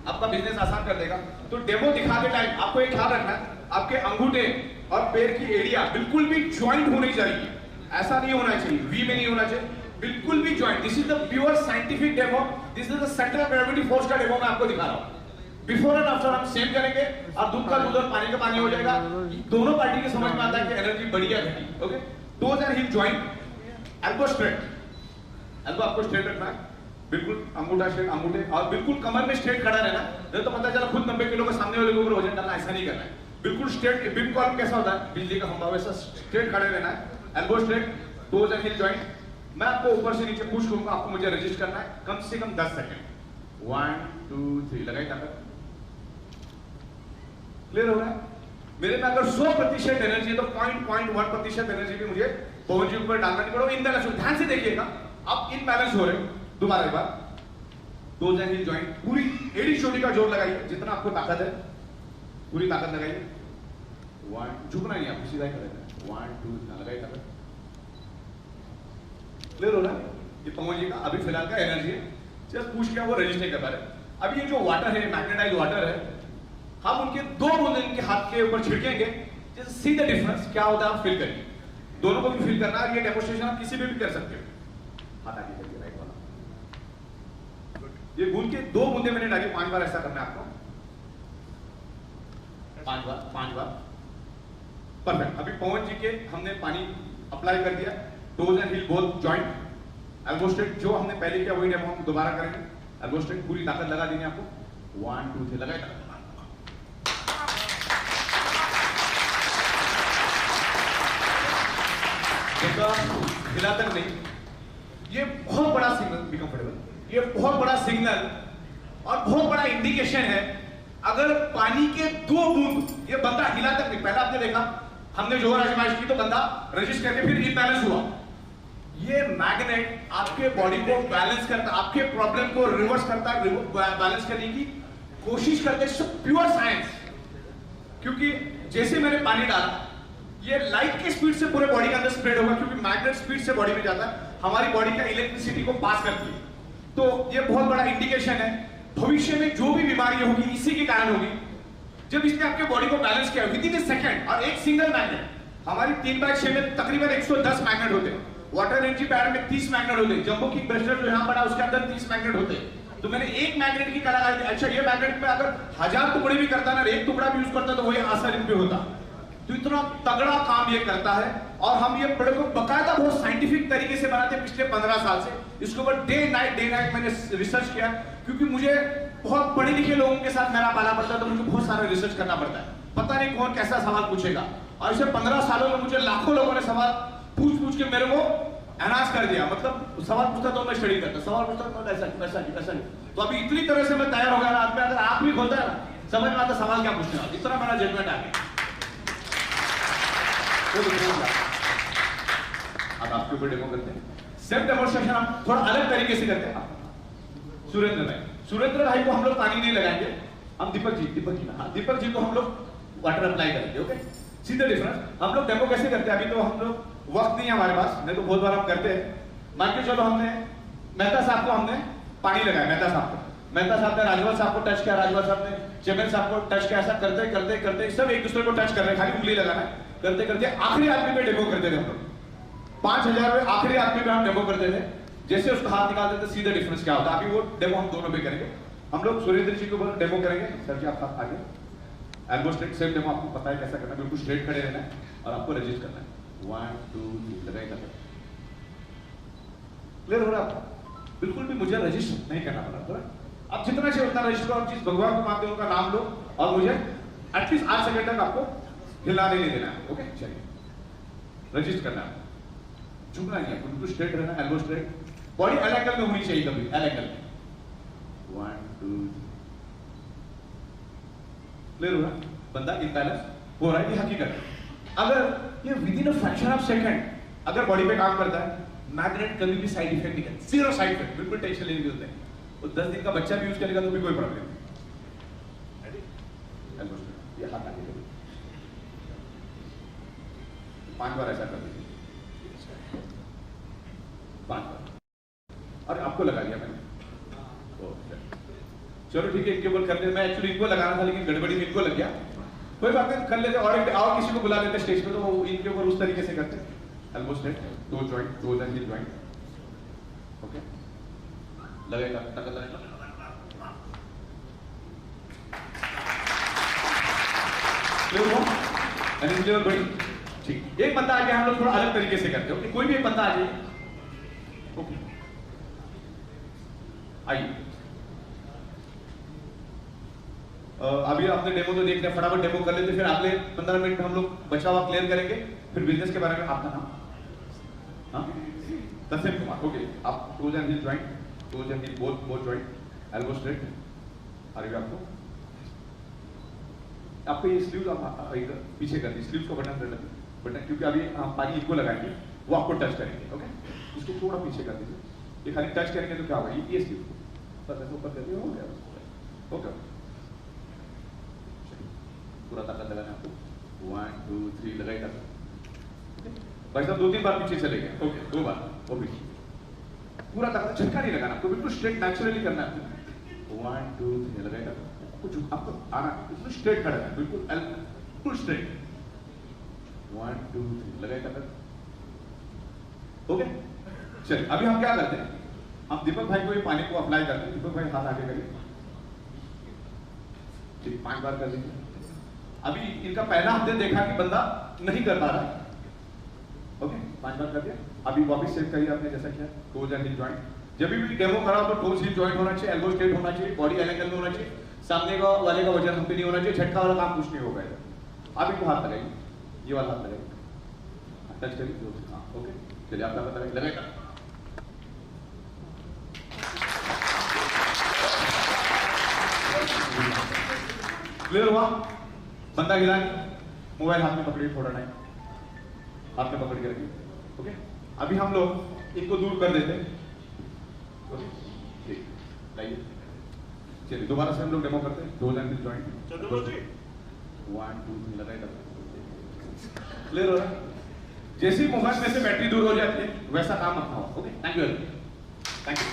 आपका बिजनेस आसान कर देगा। तो डेमो दिखाते टाइम आपको एक ख्याल रखना है, आपके अंगूठे और पैर की एरिया बिल्कुल भी ज्वाइंट होनी चाहिए। ऐसा नहीं होना चाहिए, वी में नहीं होना चाहिए, बिल्कुल भी joint. This is the pure scientific demo. This is the centre of gravity force का डेमो मैं आपको दिखा रहा हूं। बिफोर एंड आफ्टर हम सेम करेंगे और दूध का दूध और पानी का पानी हो जाएगा। दोनों पार्टी के समझ में आता है कि एनर्जी बढ़िया घटी। Okay, toes and heel joint, elbow straight. Elbow आपको स्ट्रेट रखना है, बिल्कुल अंगूठा स्ट्रेट, अंगूठे, और बिल्कुल कमर में स्ट्रेट खड़ा रहना। नहीं तो पता चला खुद 90 किलो का सामने वाले के ऊपर वजन डालना, ऐसा नहीं करना है। बिल्कुल स्ट्रेट, बिम कॉलम कैसा होता है, बिजली का खंभा, वैसा स्ट्रेट खड़े रहना है। Elbow straight, toes and heel joint. मैं आपको ऊपर से नीचे पुश करूंगा, आपको मुझे रजिस्ट करना है कम से कम 10 सेकंड। 1 2 3 लगाई ताकत। क्लियर हो रहा है? मेरे में अगर 100% एनर्जी है तो 0.1% एनर्जी भी मुझे पवन जी ऊपर डालना नहीं पड़ेगा। इनबैलेंस हो, ध्यान से देखिएगा, आप इनबैलेंस हो रहे हो। दोबारा एक बार, टोज एंड हील जॉइंट, पूरी एड़ी चोटी का जोर लगाइए, जितना आपको ताकत है पूरी ताकत लगाइए। 1, झुकना नहीं, आपको सीधा ही खड़े रहना। 1 2 3 लगाइए ताकत। क्लियर हो रहा है? ये पवन जी का अभी फिलहाल का एनर्जी है। जस्ट पुश किया, वो रजिस्ट नहीं कर पा रहे। अब ये जो वाटर है, मैग्नेटाइज वाटर है, हम उनके 2 बूंद इनके हाथ के ऊपर छिड़केंगे। जस्ट सी द डिफरेंस, क्या होता है आप फील करिए। दोनों को भी फील करना है। ये डेमोन्स्ट्रेशन आप किसी भी कर सकते हो। हाथ आगे करके राइट वाला, ये बूंद के 2 बूंदे मैंने डाली। 5 बार ऐसा करना है आपको, 5 बार। परफेक्ट। अभी पवन जी के हमने पानी अप्लाई कर दिया। Toes and heel both joint, elbow straight, जो हमने पहले किया वही डेमो हम दोबारा करेंगे। एल्बो स्ट्रेट, पूरी ताकत लगा देंगे आपको। 1 2 3 लगाए ताकत। हिला तक नहीं। ये बहुत बड़ा सिग्नल, बी कंफर्टेबल, ये बहुत बड़ा सिग्नल और बहुत बड़ा इंडिकेशन है। अगर पानी के 2 बूंद, ये बंदा हिला तक नहीं। पहले आपने देखा हमने जोर आजमाइश की तो बंदा रजिस्ट करके फिर इनबैलेंस हुआ। ये मैग्नेट आपके बॉडी को बैलेंस करता, आपके प्रॉब्लम को रिवर्स करता, बैलेंस करने की कोशिश करते। सब प्योर साइंस। क्योंकि जैसे मैंने पानी डाला, ये लाइट के स्पीड से पूरे बॉडी के अंदर स्प्रेड होगा, क्योंकि मैग्नेट स्पीड से बॉडी में जाता है, हमारी बॉडी का इलेक्ट्रिसिटी को पास करती है। तो ये बहुत बड़ा इंडिकेशन है। भविष्य में जो भी बीमारी होगी इसी के कारण होगी। जब इसने आपके बॉडी को बैलेंस किया विद इन ए सेकंड, और एक सिंगल मैग्नेट, हमारी 3/6 में तकरीबन 110 मैग्नेट होते हैं। वाटर एनर्जी पैड में 30 मैग्नेट होते हैं। जंबो किक ब्रेसलेट जो यहां पड़ा उसके अंदर 30 मैग्नेट होते हैं। तो मैंने एक मैग्नेट की कलाकारी दी। अच्छा, ये मैग्नेट में अगर 1000 टुकड़े भी करता ना, एक टुकड़ा भी यूज करता तो वही असर इन पे होता। तो इतना तगड़ा काम ये करता है। और हम ये प्रोडक्ट को बकायदा बहुत साइंटिफिक तरीके से बनाते हैं पिछले 15 साल से। इसके ऊपर डे नाइट मैंने रिसर्च किया, क्योंकि मुझे बहुत पढ़े लिखे लोगों के साथ मेरा पाला पड़ता है, तो मुझे बहुत सारा रिसर्च करना पड़ता है। पता नहीं कौन कैसा सवाल पूछेगा। और इसे 15 सालों में मुझे लाखों लोगों ने सवाल पूछ के मेरे को एनास कर दिया। मतलब सवाल पूछता तो मैं स्टडी करता, सवाल पूछता तो ऐसा नहीं। तो अभी इतनी तरह से मैं तैयार हो गया ना, अगर आप भी खोलता है ना, समझ में आता सवाल क्या पूछना है। इतना मेरा जजमेंट आ गया। अब आपके ऊपर डेमो करते हैं। सेल्फ डेमोन्स्ट्रेशन हम थोड़ा अलग तरीके से करते हैं। सुरेंद्र भाई को हम लोग पानी नहीं लगाएंगे, हम दीपक जी हाँ, दीपक जी को हम लोग वाटर अप्लाई करेंगे। ओके, सीधे डिफरेंस। हम लोग डेमो कैसे करते हैं, अभी तो हम लोग वक्त नहीं है हमारे पास, नहीं तो बहुत बार हम करते हैं। मान के चलो हमने मेहता साहब को हमने पानी लगाया, मेहता साहब ने राजवल साहब को टच किया, राजवल साहब ने चेमन साहब को टच किया, ऐसा करते करते करते सब एक दूसरे को टच कर रहे हैं, खाली उंगली लगाना है, करते करते आखिरी आदमी पे डेमो करते थे हम लोग। 5000 में आखिरी आदमी पे हम डेमो करते थे, जैसे उसका हाथ निकालते थे सीधे डिफरेंस क्या होता है। अभी वो डेमो हम दोनों पे करेंगे। हम लोग सुरेंद्र जी के ऊपर डेमो करेंगे। सर जी आप आगे, एल्बो स्ट्रेट सेम डेमो आपको पता है कैसा करना है, बिल्कुल स्ट्रेट खड़े रहना है और आपको रजिस्ट करना है। 1 2 3 लगाएगा। क्लियर हो रहा है आपको? बिल्कुल भी मुझे रजिस्ट नहीं करना पड़ा। आप जितना चाहिए उतना रजिस्टर और जिस भगवान को मानते हो उनका नाम लो और मुझे एटलीस्ट 8 सेकंड तक आपको हिलाने नहीं देना है। ओके, चलिए रजिस्टर करना है, झुकना नहीं है, बिल्कुल स्ट्रेट रहना, elbow straight, body L angle में होनी चाहिए, कभी एल एंगल में। 1 2 क्लियर हो रहा है? बंदा इम्बैलेंस हो रहा है, ये हकीकत है। अगर ये with in a fraction of second अगर बॉडी पे काम करता है, मैग्नेट कभी भी साइड इफेक्ट नहीं करता, जीरो साइड इफेक्ट, बिल्कुल टेंशन लेने की जरूरत नहीं। तो 10 दिन का बच्चा भी यूज करेगा तो भी कोई प्रॉब्लम नहीं। एल्बो स्ट्रेट, ये हाथ आगे करिए, 5 बार ऐसा कर दीजिए, 5 बार। और आपको लगा दिया मैंने, चलो ठीक है, इनके ऊपर कर ले। मैं एक्चुअली इनको लगाना था लेकिन गड़बड़ी में इनको लग गया, कोई बात नहीं, कर लेते। और किसी को बुला लेते स्टेज पे, तो वो इनके ऊपर उस तरीके से करते। एल्बो स्ट्रेट, दो जॉइंट, दो हिप जॉइंट। ओके, लगेगा टकल लगेगा। बड़ी ठीक। एक बंदा आ गया, हम लोग थोड़ा अलग तरीके से करते हैं। कोई भी एक बंदा आ जाए। ओके, आइए। अभी आपने डेमो तो देख लिया, फटाफट डेमो कर लेते, फिर अगले 15 मिनट में हम लोग बचा हुआ क्लियर करेंगे, फिर बिजनेस के बारे में। आपका नाम? हाँ, तस्वीर कुमार। ओके, आप toes and hill joint, toes and hill both joint, elbow straight. आगे आपको ये स्लीव आप पीछे कर दी, स्लीव का बटन क्योंकि अभी हम पानी इनको लगाएंगे, वो आपको टच करेंगे। ओके, इसको थोड़ा पीछे कर दीजिए, ये खाली टच करेंगे तो क्या होगा, ये स्लीव बस ऐसे ऊपर कर दिया, हो गया। ओके, पूरा ताकत लगाना आपको। 1 2 3 लगाएगा भाई साहब, 2-3 बार पीछे चले गए। ओके, 2 बार वो भी पूरा ताकत, झटका नहीं लगाना आपको, बिल्कुल स्ट्रेट नेचुरली करना है। 1 2 3 लगाएगा, कुछ आपको आना, बिल्कुल स्ट्रेट खड़ा है, बिल्कुल स्ट्रेट। 1 2 3 लगाएगा। ओके, चलिए अभी हम क्या करते हैं, हम दीपक भाई को ये पानी को अप्लाई करते हैं। दीपक भाई हाथ आगे करिए, ठीक, 5 बार कर लीजिए। अभी इनका पहला हमने देखा कि बंदा नहीं कर पा रहा है। ओके, 5 बार कर दिया। अभी वापस चेक करिए आपने जैसा किया, टोज एंड हिप जॉइंट। जब भी डेमो कराओ तो टोज हिप जॉइंट होना चाहिए, एल्बो स्ट्रेट होना चाहिए, बॉडी एल एंगल में होना चाहिए, सामने का वाले का वजन हम पे नहीं होना चाहिए, झटका वाला काम कुछ नहीं होगा। आप इनको हाथ लगाइए, ये वाला हाथ लगाइए, टच करिए। हाँ, ओके, चलिए आपका पता लगेगा। क्लियर हुआ? बंदा हिला, मोबाइल हाथ में पकड़िए, थोड़ा टाइम हाथ में पकड़ के रखिए। ओके, अभी हम लोग इनको दूर कर देते हैं। ओके, ठीक, लाइए, चलिए दोबारा से हम लोग डेमो करते हैं। 2 एंड जॉइंट, 1 2 3 लगाएगा। क्लियर हो रहा है? जैसे ही मोबाइल में से बैटरी दूर हो जाती है वैसा काम अपना हो। Okay, thank you, thank you.